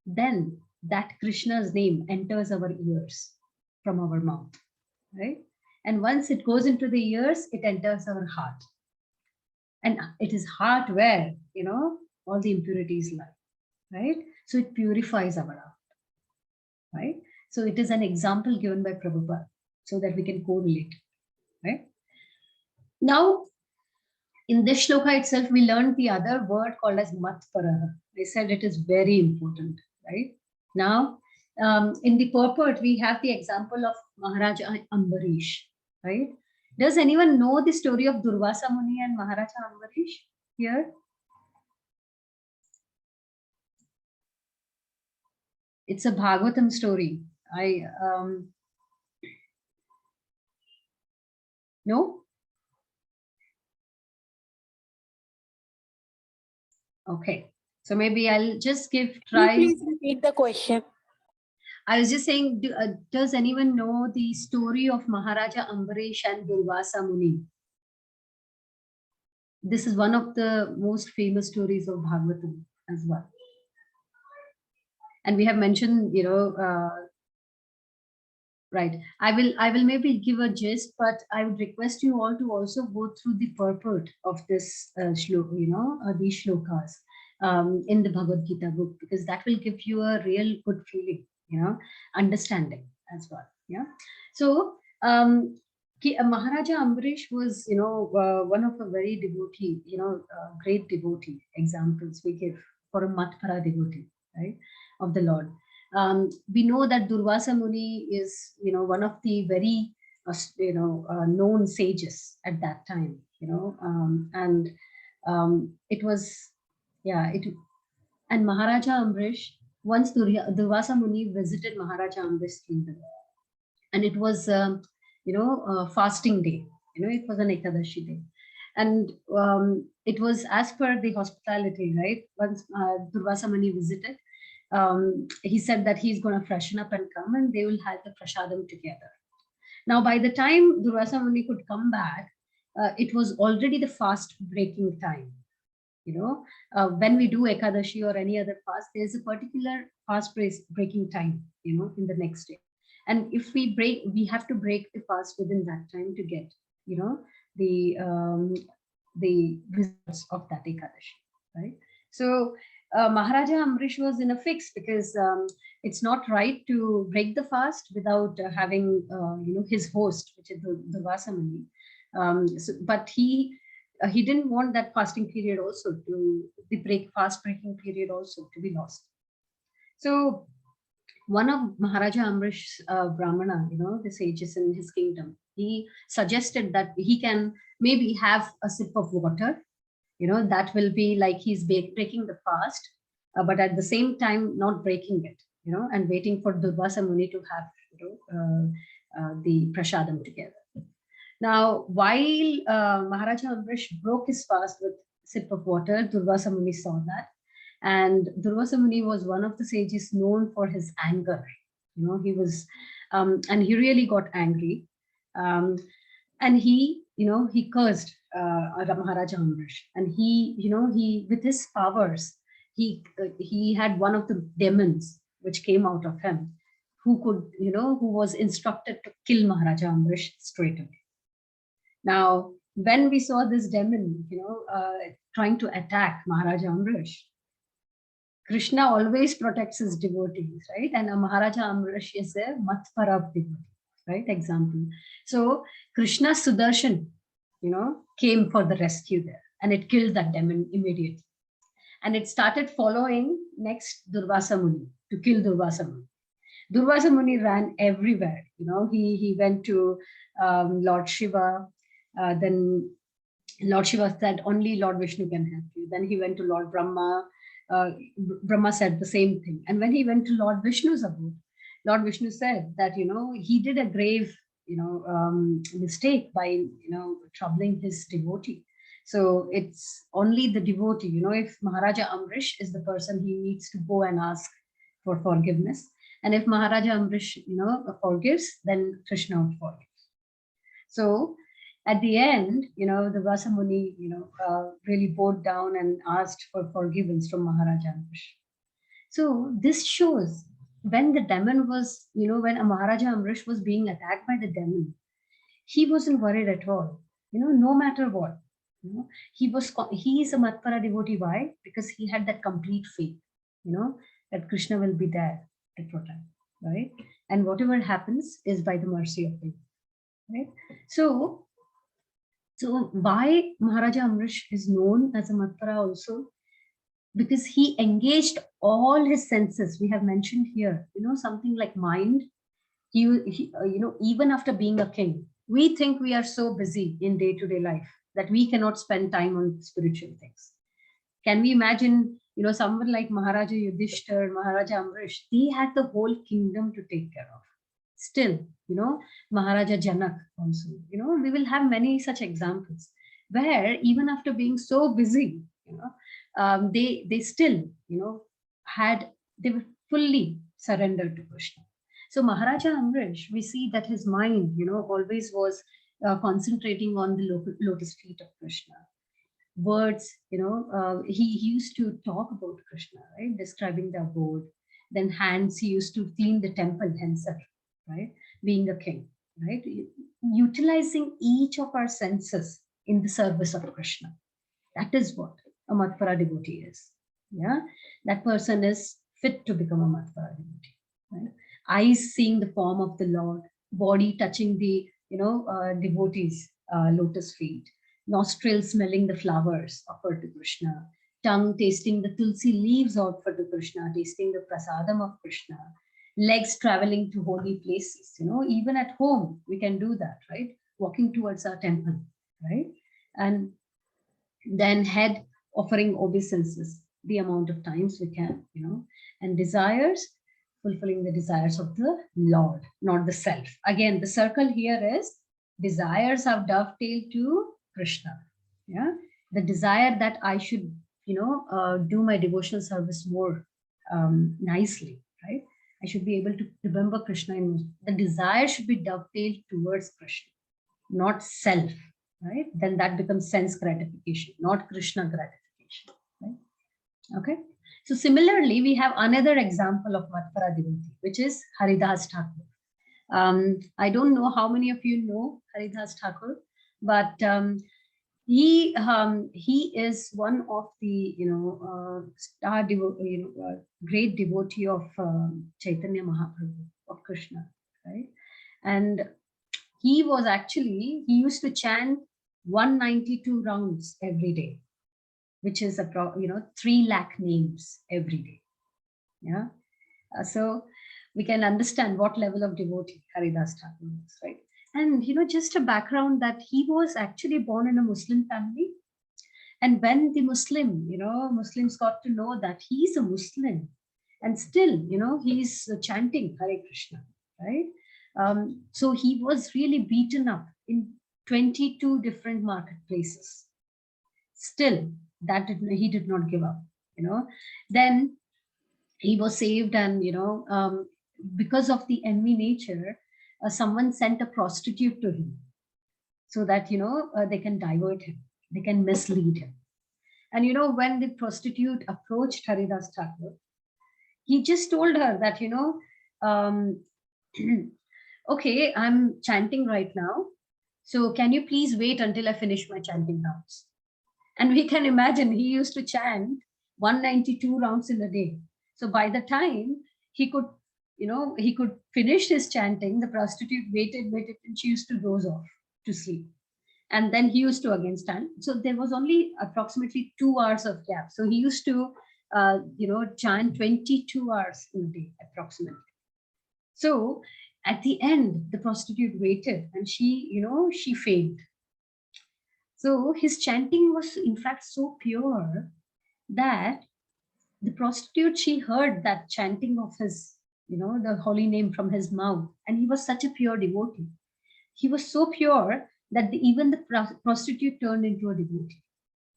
then that Krishna's name enters our ears from our mouth, right? And once it goes into the ears, it enters our heart. And it is heart where, all the impurities lie, right? So it purifies our heart, right? So it is an example given by Prabhupada so that we can correlate, right? Now, in this shloka itself, we learned the other word called as matparaha. I said it is very important, right? Now, in the purport, we have the example of Maharaja Ambarish, right? Does anyone know the story of Durvasa Muni and Maharaja Ambarish here? It's a Bhagavatam story. No? Okay. So maybe I'll just try. Please repeat the question. I was just saying, does anyone know the story of Maharaja Ambarish and Durvasa Muni? This is one of the most famous stories of Bhagavatam as well. And we have mentioned, right. I will maybe give a gist, but I would request you all to also go through the purport of this shloka, these shlokas in the Bhagavad Gita book, because that will give you a real good feeling, understanding as well. Yeah. So Maharaja Ambarish was, one of a very devotee, great devotee examples we give for a Matpara devotee, right, of the Lord. We know that Durvasa Muni is, one of the very, known sages at that time, and it was, and Maharaja Amrish, once Durvasa Muni visited Maharaja Amrish's kingdom, and it was, a fasting day, it was an Ekadashi day. And it was as per the hospitality, right? Once Durvasa Muni visited, he said that he's going to freshen up and come, and they will have the prasadam together. Now, by the time Durvasa Muni could come back, it was already the fast breaking time. When we do Ekadashi or any other fast, there's a particular fast breaking time, in the next day. And if we break, we have to break the fast within that time to get, the results of that Ekadashi, right? So Maharaja Amrish was in a fix, because it's not right to break the fast without having, his host, which is the Durvasa Muni. But he didn't want that fasting period also the fast breaking period also to be lost. So one of Maharaja Amrish's Brahmana, the sages in his kingdom, he suggested that he can maybe have a sip of water, that will be like he's breaking the fast, but at the same time not breaking it, and waiting for Durvasa Muni to have, the prasadam together. Now, while Maharaja Amrish broke his fast with a sip of water, Durvasa Muni saw that. And Durvasa Muni was one of the sages known for his anger. He was, and he really got angry. And he cursed Maharaja Amrish. And he with his powers, he had one of the demons which came out of him, who could, who was instructed to kill Maharaja Amrish straight away. Now, when we saw this demon, trying to attack Maharaja Amrish, Krishna always protects his devotees, right? And Maharaja Amrish is a Matpara devotee, right? Example. So Krishna Sudarshan, came for the rescue there, and it killed that demon immediately. And it started following next Durvasa Muni to kill Durvasa Muni. Durvasa Muni ran everywhere. He went to Lord Shiva. Then Lord Shiva said, only Lord Vishnu can help you. Then he went to Lord Brahma. Brahma said the same thing. And when he went to Lord Vishnu's abode, Lord Vishnu said that, he did a grave, mistake by, troubling his devotee. So it's only the devotee, if Maharaja Amrish is the person, he needs to go and ask for forgiveness. And if Maharaja Amrish, forgives, then Krishna would forgive. So at the end, the Vasa Muni, really bowed down and asked for forgiveness from Maharaja Amrish. So this shows when the demon was, when Maharaja Amrish was being attacked by the demon, he wasn't worried at all, no matter what. He is a Matpara devotee. Why? Because he had that complete faith, that Krishna will be there to protect, right? And whatever happens is by the mercy of him, right? So why Maharaja Amrish is known as a Matpara also? Because he engaged all his senses. We have mentioned here, something like mind. He even after being a king, we think we are so busy in day-to-day life that we cannot spend time on spiritual things. Can we imagine, someone like Maharaja Yudhishthir, Maharaja Amrish, they had the whole kingdom to take care of. Still, Maharaja Janak also, we will have many such examples where even after being so busy, they still, they were fully surrendered to Krishna. So Maharaja Amrish, we see that his mind, always was concentrating on the lotus feet of Krishna. Words, he used to talk about Krishna, right? Describing the abode. Then hands, he used to clean the temple himself, right? Being a king, right? Utilizing each of our senses in the service of Krishna. That is what a Matpara devotee is. Yeah, that person is fit to become a Matpara devotee. Right? Eyes seeing the form of the Lord, body touching the devotees' lotus feet, nostrils smelling the flowers offered to Krishna, tongue tasting the tulsi leaves offered to Krishna, tasting the prasadam of Krishna, legs traveling to holy places. Even at home, we can do that, right? Walking towards our temple, right? And then head offering obeisances, the amount of times we can, and desires, fulfilling the desires of the Lord, not the self. Again, the circle here is desires have dovetailed to Krishna. Yeah, the desire that I should, do my devotional service more nicely, right? I should be able to remember Krishna. The desire should be dovetailed towards Krishna, not self, right? Then that becomes sense gratification, not Krishna gratification, right? Okay. So similarly, we have another example of Matpara devotee, which is Haridas Thakur. I don't know how many of you know Haridas Thakur, but he is one of the great devotee of Chaitanya Mahaprabhu, of Krishna, right? And he used to chant 192 rounds every day, which is 3 lakh names every day. Yeah. So we can understand what level of devotee Haridas Thakur was, right? And just a background that he was actually born in a Muslim family. And when the Muslims got to know that he's a Muslim, and still, he's chanting Hare Krishna, right? So he was really beaten up in 22 different marketplaces. Still, he did not give up, Then he was saved, and because of the envy nature, someone sent a prostitute to him, so that they can divert him, they can mislead him. And when the prostitute approached Haridas Thakur, he just told her that okay, I'm chanting right now, so can you please wait until I finish my chanting rounds? And we can imagine he used to chant 192 rounds in a day. So by the time he could finish his chanting, the prostitute waited, and she used to doze off to sleep. And then he used to again stand. So there was only approximately 2 hours of gap. So he used to, chant 22 hours in a day, approximately. So at the end, the prostitute waited, and she failed. So his chanting was in fact so pure that the prostitute, she heard that chanting of his, the holy name from his mouth. And he was such a pure devotee. He was so pure that even the prostitute turned into a devotee.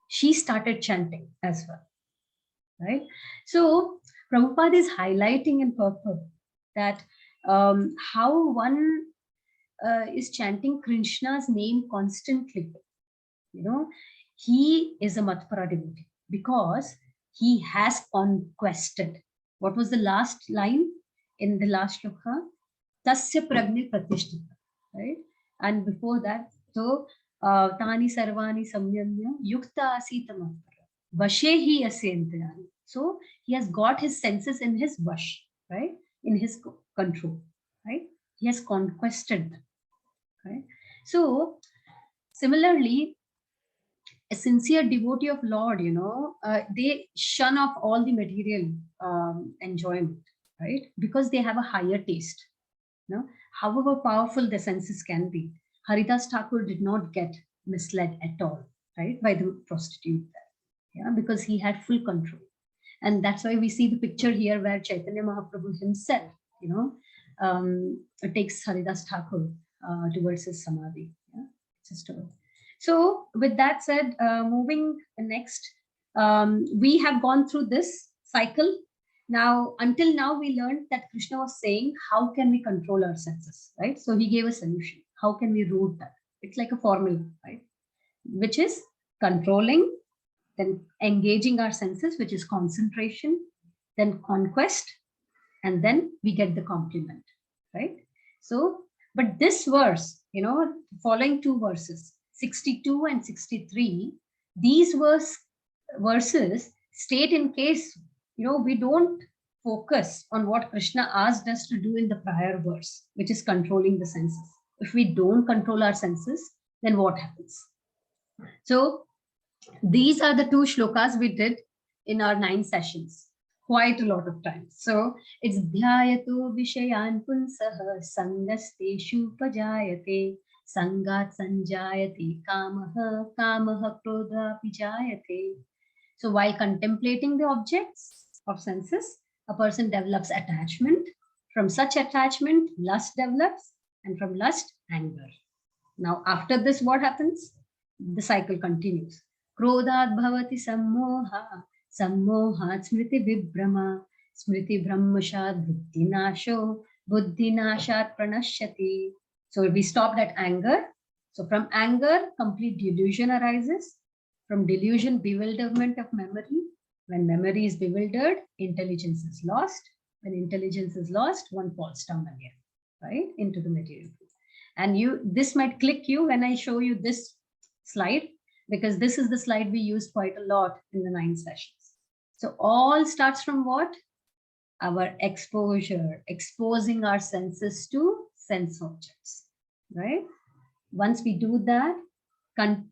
She started chanting as well, right? So Prabhupada is highlighting in purpose that how one is chanting Krishna's name constantly. He is a Matpara devotee because he has conquested. What was the last line in the last shloka? Tasya pragni pratishtita, right? And before that, so tani sarvani samyamya yukta asita Matpara vashe hi asyantayani. So he has got his senses in his vash, right? In his control, right? He has conquested them, right? So similarly, a sincere devotee of Lord, they shun off all the material enjoyment, right? Because they have a higher taste. However powerful the senses can be, Haridas Thakur did not get misled at all, right, by the prostitute there, because he had full control. And that's why we see the picture here where Chaitanya Mahaprabhu himself, takes Haridas Thakur towards his samadhi. Yeah, it's a story. So with that said, moving next, we have gone through this cycle. Now, until now, we learned that Krishna was saying, how can we control our senses, right? So he gave a solution. How can we root that? It's like a formula, right? Which is controlling, then engaging our senses, which is concentration, then conquest, and then we get the complement, right? So, but this verse, following 2 verses, 62 and 63, these verses state in case, we don't focus on what Krishna asked us to do in the prior verse, which is controlling the senses. If we don't control our senses, then what happens? So these are the 2 shlokas we did in our 9 sessions, quite a lot of times. So it's dhyato vishayan punsah sangasteshu pajayate sangat sanjayate kamaha krodha pijayate. So while contemplating the objects of senses, a person develops attachment. From such attachment, lust develops, and from lust, anger. Now, after this, what happens? The cycle continues. Krodhat bhavati sammoha, sammohat smriti vibhrama, smriti brahmashat buddhinasho, buddhinashat pranashyati. So we stopped at anger. So from anger, complete delusion arises. From delusion, bewilderment of memory. When memory is bewildered, intelligence is lost. When intelligence is lost, one falls down again, right, into the material. And this might click you when I show you this slide, because this is the slide we used quite a lot in the 9 sessions. So all starts from what? Our exposure, exposing our senses to sense objects, right? Once we do that,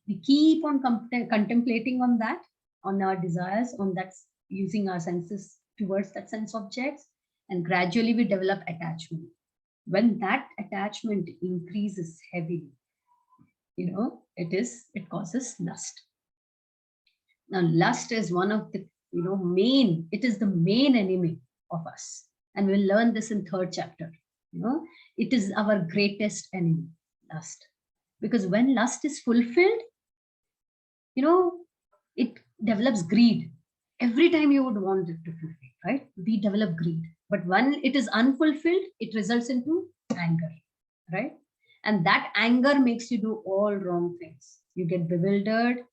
we keep on contemplating on that, on our desires, on that, using our senses towards that sense objects, and gradually we develop attachment. When that attachment increases heavily, it causes lust. Now, lust is one of the, it is the main enemy of us. And we'll learn this in 3rd chapter. It is our greatest enemy, lust. Because when lust is fulfilled, it develops greed. Every time you would want it to fulfill, right? We develop greed. But when it is unfulfilled, it results into anger, right? And that anger makes you do all wrong things. You get bewildered,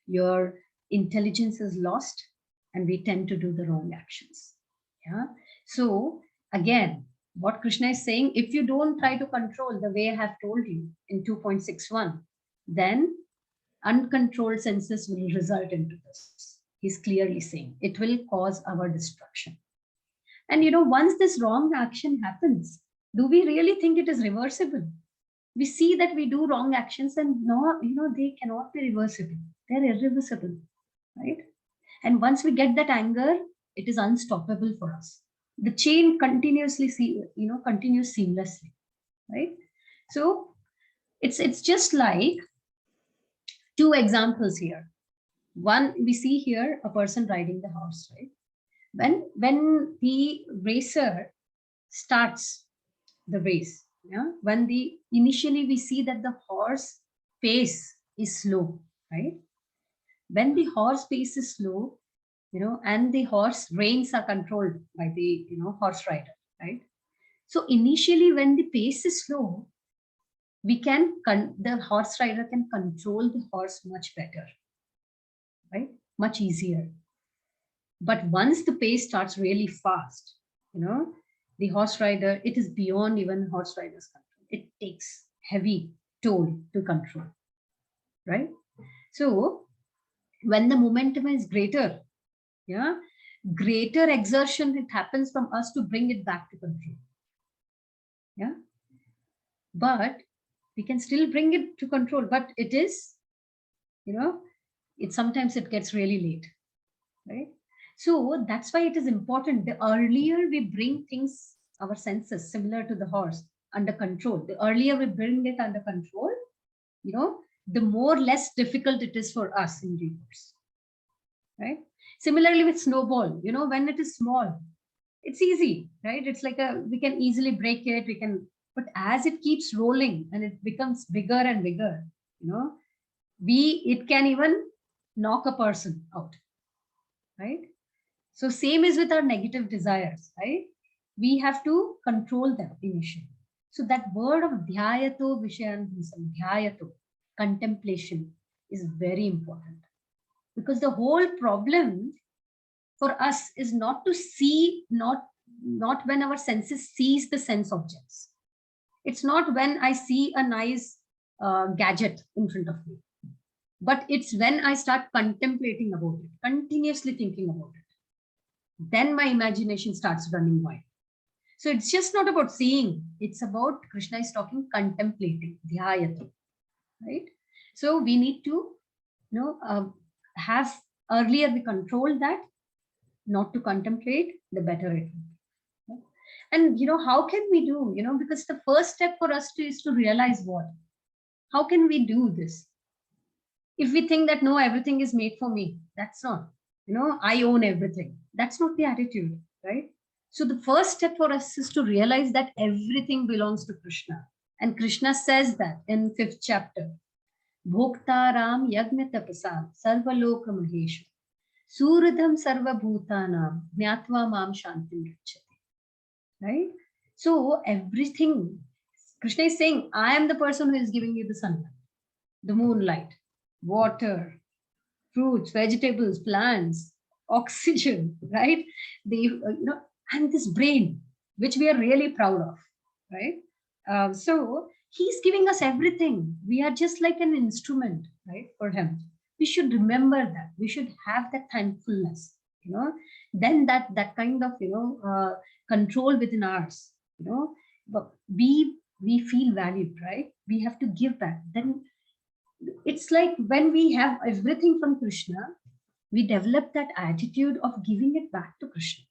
your intelligence is lost, and we tend to do the wrong actions. Yeah. So again, what Krishna is saying, if you don't try to control the way I have told you in 2.61, then uncontrolled senses will result into this. He's clearly saying it will cause our destruction. And once this wrong action happens, do we really think it is reversible? We see that we do wrong actions and no, they cannot be reversible. They're irreversible, right? And once we get that anger, it is unstoppable for us. The chain continues seamlessly, right? So it's just like 2 examples here. One, we see here a person riding the horse, right? When the racer starts the race, when initially we see that the horse pace is slow, right? When the horse pace is slow, and the horse reins are controlled by the horse rider, right? So initially when the pace is slow, the horse rider can control the horse much better, right? Much easier. But once the pace starts really fast, the horse rider, it is beyond even horse rider's control. It takes heavy toll to control, right? So when the momentum is greater, greater exertion, it happens from us to bring it back to control. Yeah. But we can still bring it to control, but it is, sometimes it gets really late, right? So that's why it is important. The earlier we bring things, our senses, similar to the horse, under control, the earlier we bring it under control, the less difficult it is for us in due course, right? Similarly with snowball, when it is small, it's easy, right? It's like we can easily break it, but as it keeps rolling and it becomes bigger and bigger, it can even knock a person out, right? So same is with our negative desires, right? We have to control them initially. So that word of dhyato vishayanusam, dhyato, contemplation, is very important. Because the whole problem for us is not to see, not when our senses sees the sense objects. It's not when I see a nice gadget in front of me, but it's when I start contemplating about it, continuously thinking about it. Then my imagination starts running wild. So it's just not about seeing, it's about, Krishna is talking contemplating, dhyayati, right? So we need to, have, earlier we control that, not to contemplate, the better it will be. And how can we do, because the first step for us is to realize what? How can we do this? If we think that no, everything is made for me, that's not, I own everything. That's not the attitude, right? So the first step for us is to realize that everything belongs to Krishna. And Krishna says that in 5th chapter, Bhoktaram Yagna Tapasam Sarvaloka Maheshu Suradham Sarva Bhutanam Jnatva Mam Shantim Gacchati. Right? So everything, Krishna is saying, I am the person who is giving you the sunlight, the moonlight, water, fruits, vegetables, plants, oxygen, right? And this brain, which we are really proud of, right? So he's giving us everything. We are just like an instrument, right, for him. We should remember that. We should have that thankfulness, then that kind of, control within ours, but we feel valued, right? We have to give back. Then it's like when we have everything from Krishna, we develop that attitude of giving it back to Krishna,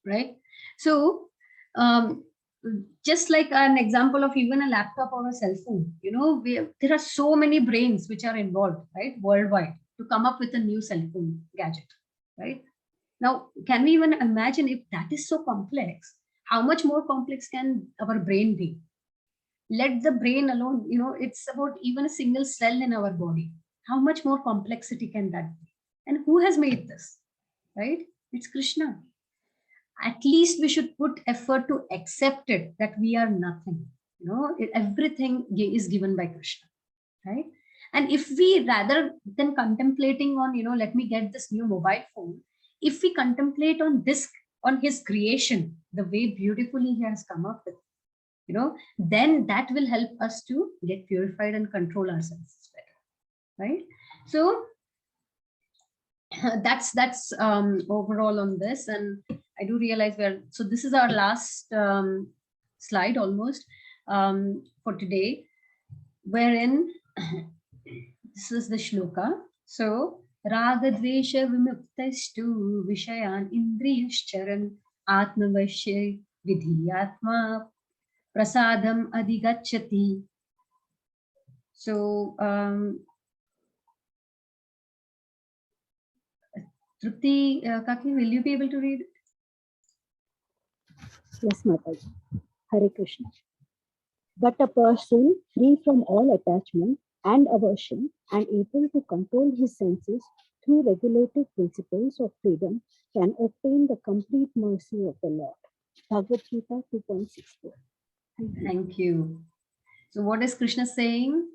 right? So just like an example of even a laptop or a cell phone, there are so many brains which are involved, right, worldwide, to come up with a new cell phone gadget, right? Now, can we even imagine if that is so complex, how much more complex can our brain be? Let the brain alone, it's about even a single cell in our body. How much more complexity can that be? And who has made this, right? It's Krishna. At least we should put effort to accept it, that we are nothing. Everything is given by Krishna, right? And if we, rather than contemplating on, let me get this new mobile phone, if we contemplate on this, on his creation, the way beautifully he has come up with, then that will help us to get purified and control our senses better, right? So that's overall on this. And I do realize so this is our last slide almost for today, wherein this is the shloka. So Ragadvesha vimuktastu vishayan indriyascharan atmavashya vidhiyatma prasadam adhigacchati. So Trupti, Kaki, will you be able to read it? Yes, Mataji. Hare Krishna. But a person free from all attachment and aversion and able to control his senses through regulative principles of freedom can obtain the complete mercy of the Lord. Bhagavad Gita 2.64. Thank you. So what is Krishna saying?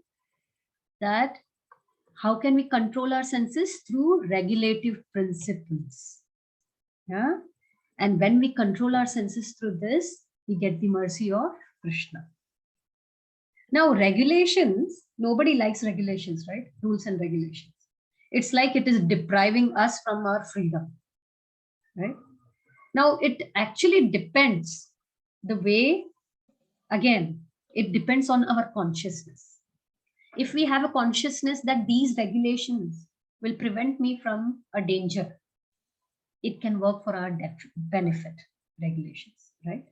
That how can we control our senses? Through regulative principles. Yeah. And when we control our senses through this, we get the mercy of Krishna. Now, regulations, nobody likes regulations, right? Rules and regulations. It's like it is depriving us from our freedom, right? Now, it actually depends the way, again, it depends on our consciousness. If we have a consciousness that these regulations will prevent me from a danger, it can work for our benefit, regulations, right?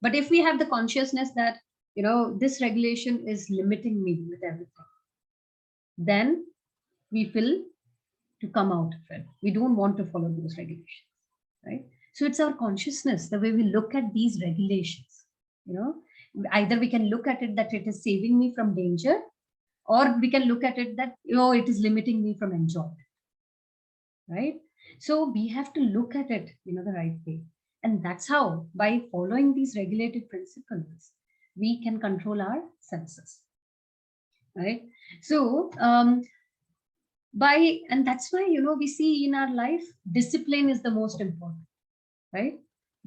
But if we have the consciousness that, this regulation is limiting me with everything, then we feel to come out of it. We don't want to follow those regulations, right? So it's our consciousness, the way we look at these regulations, either we can look at it that it is saving me from danger, or we can look at it that, it is limiting me from enjoyment, right? So we have to look at it, the right way. And that's how, by following these regulative principles, we can control our senses, right? So, and that's why, we see in our life, discipline is the most important, right?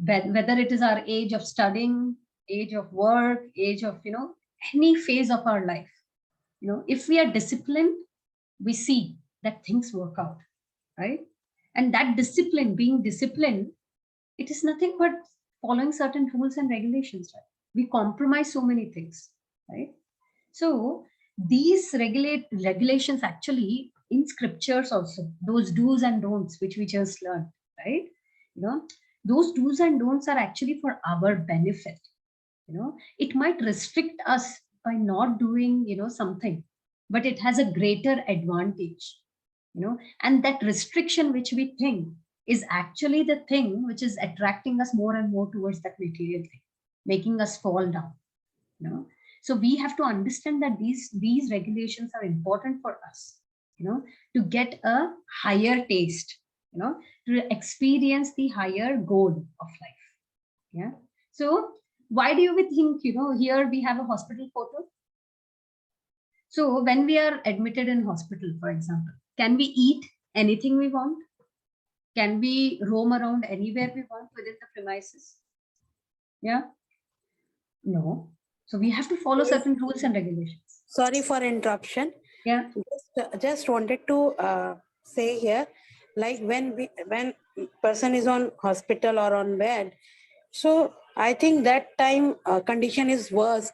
Whether it is our age of studying, age of work, age of, any phase of our life, if we are disciplined, we see that things work out, right? And that discipline, being disciplined, it is nothing but following certain rules and regulations, right? We compromise so many things, right? So these regulations actually in scriptures also, those do's and don'ts which we just learned, right? Those do's and don'ts are actually for our benefit. It might restrict us by not doing, something, but it has a greater advantage, and that restriction which we think is actually the thing which is attracting us more and more towards that material thing, making us fall down. So we have to understand that these regulations are important for us, to get a higher taste, to experience the higher goal of life. Yeah. So why do you think, here we have a hospital photo? So when we are admitted in hospital, for example, can we eat anything we want? Can we roam around anywhere we want within the premises? Yeah. No. So we have to follow certain rules and regulations. Sorry for interruption. Yeah. Just wanted to say here, like when person is on hospital or on bed, so I think that time condition is worse.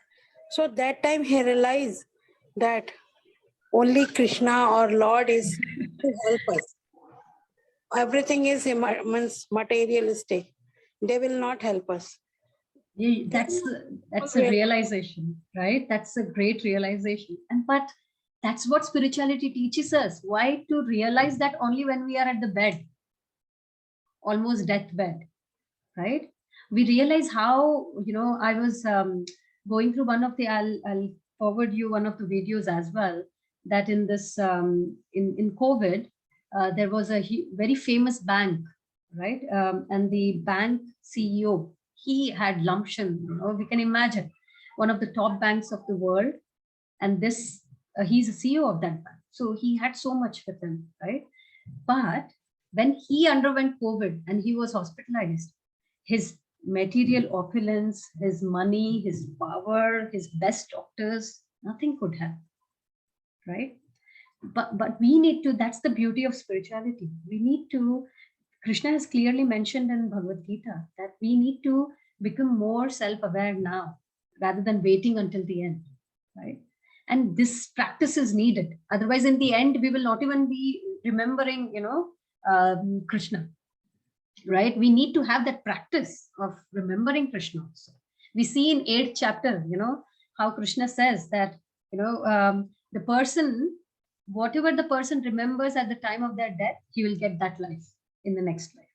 So that time he realized that only Krishna or Lord is to help us. Everything is means materialistic. They will not help us. That's a realization, right? That's a great realization. But that's what spirituality teaches us. Why? To realize that only when we are at the bed, almost deathbed, right? We realize how, I was going through one of the, I'll forward you one of the videos as well, that in this, in COVID, there was a very famous bank, right? And the bank CEO, he had lump sum, we can imagine, one of the top banks of the world. And this, he's a CEO of that bank. So he had so much with him, right? But when he underwent COVID and he was hospitalized, his material opulence, his money, his power, his best doctors, nothing could help, right? But we need to, that's the beauty of spirituality. We need to, Krishna has clearly mentioned in Bhagavad Gita that we need to become more self-aware now rather than waiting until the end, right? And this practice is needed. Otherwise, in the end, we will not even be remembering, Krishna, right? We need to have that practice of remembering Krishna also. We see in 8th chapter, how Krishna says that, the person, whatever the person remembers at the time of their death, he will get that life in the next life.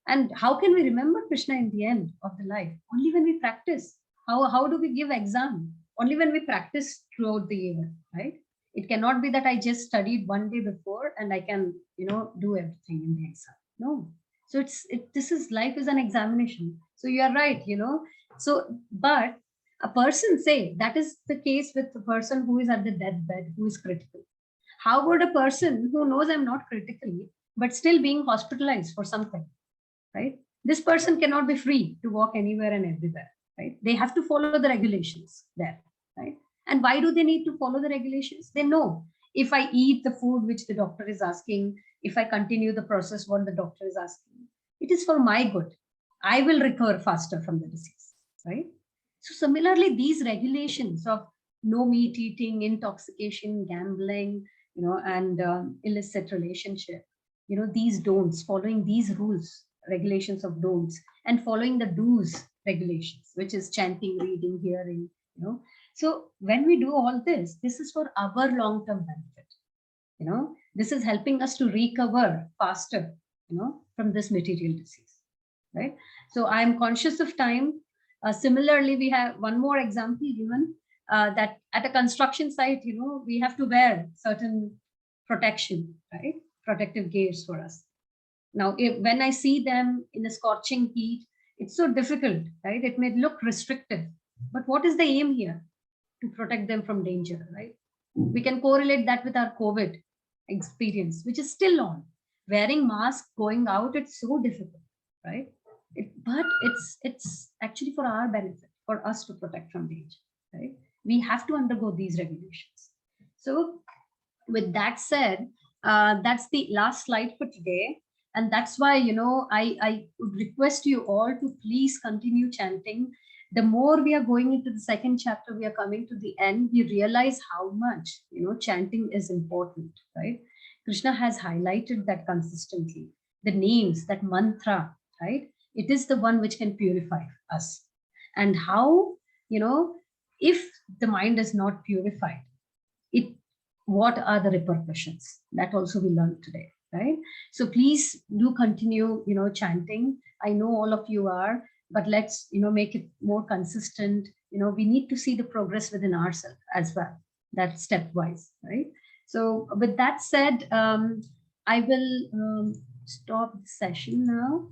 And how can we remember Krishna in the end of the life? Only when we practice. How do we give exam? Only when we practice throughout the year, right? It cannot be that I just studied one day before and I can, do everything in the exam. No. So life is an examination. So you are right, So, but a person, say, that is the case with the person who is at the deathbed, who is critical. How would a person who knows I'm not critically, but still being hospitalized for something, right? This person cannot be free to walk anywhere and everywhere, right? They have to follow the regulations there, right? And why do they need to follow the regulations? They know if I eat the food which the doctor is asking, if I continue the process what the doctor is asking, it is for my good. I will recover faster from the disease, right? So similarly, these regulations of no meat eating, intoxication, gambling, and illicit relationship, these don'ts, following these rules, regulations of don'ts, and following the do's regulations, which is chanting, reading, hearing, So when we do all this is for our long-term benefit. This is helping us to recover faster, from this material disease, right? So I'm conscious of time. Similarly, we have one more example given, that at a construction site, we have to wear certain protection, right? Protective gears for us. Now, when I see them in the scorching heat, it's so difficult, right? It may look restrictive, but what is the aim here? To protect them from danger, right? We can correlate that with our COVID experience, which is still on. Wearing mask, going out, it's so difficult, right? But it's actually for our benefit, for us to protect from danger, right? We have to undergo these regulations. So with that said, that's the last slide for today. And that's why, I would request you all to please continue chanting. The more we are going into the second chapter, we are coming to the end, we realize how much, chanting is important, right? Krishna has highlighted that consistently. the names, that mantra, right? It is the one which can purify us. And how, if the mind is not purified, what are the repercussions? That also we learned today, right? So please do continue, chanting. I know all of you are, but let's, make it more consistent. We need to see the progress within ourselves as well. That's stepwise, right? So with that said, I will stop the session now.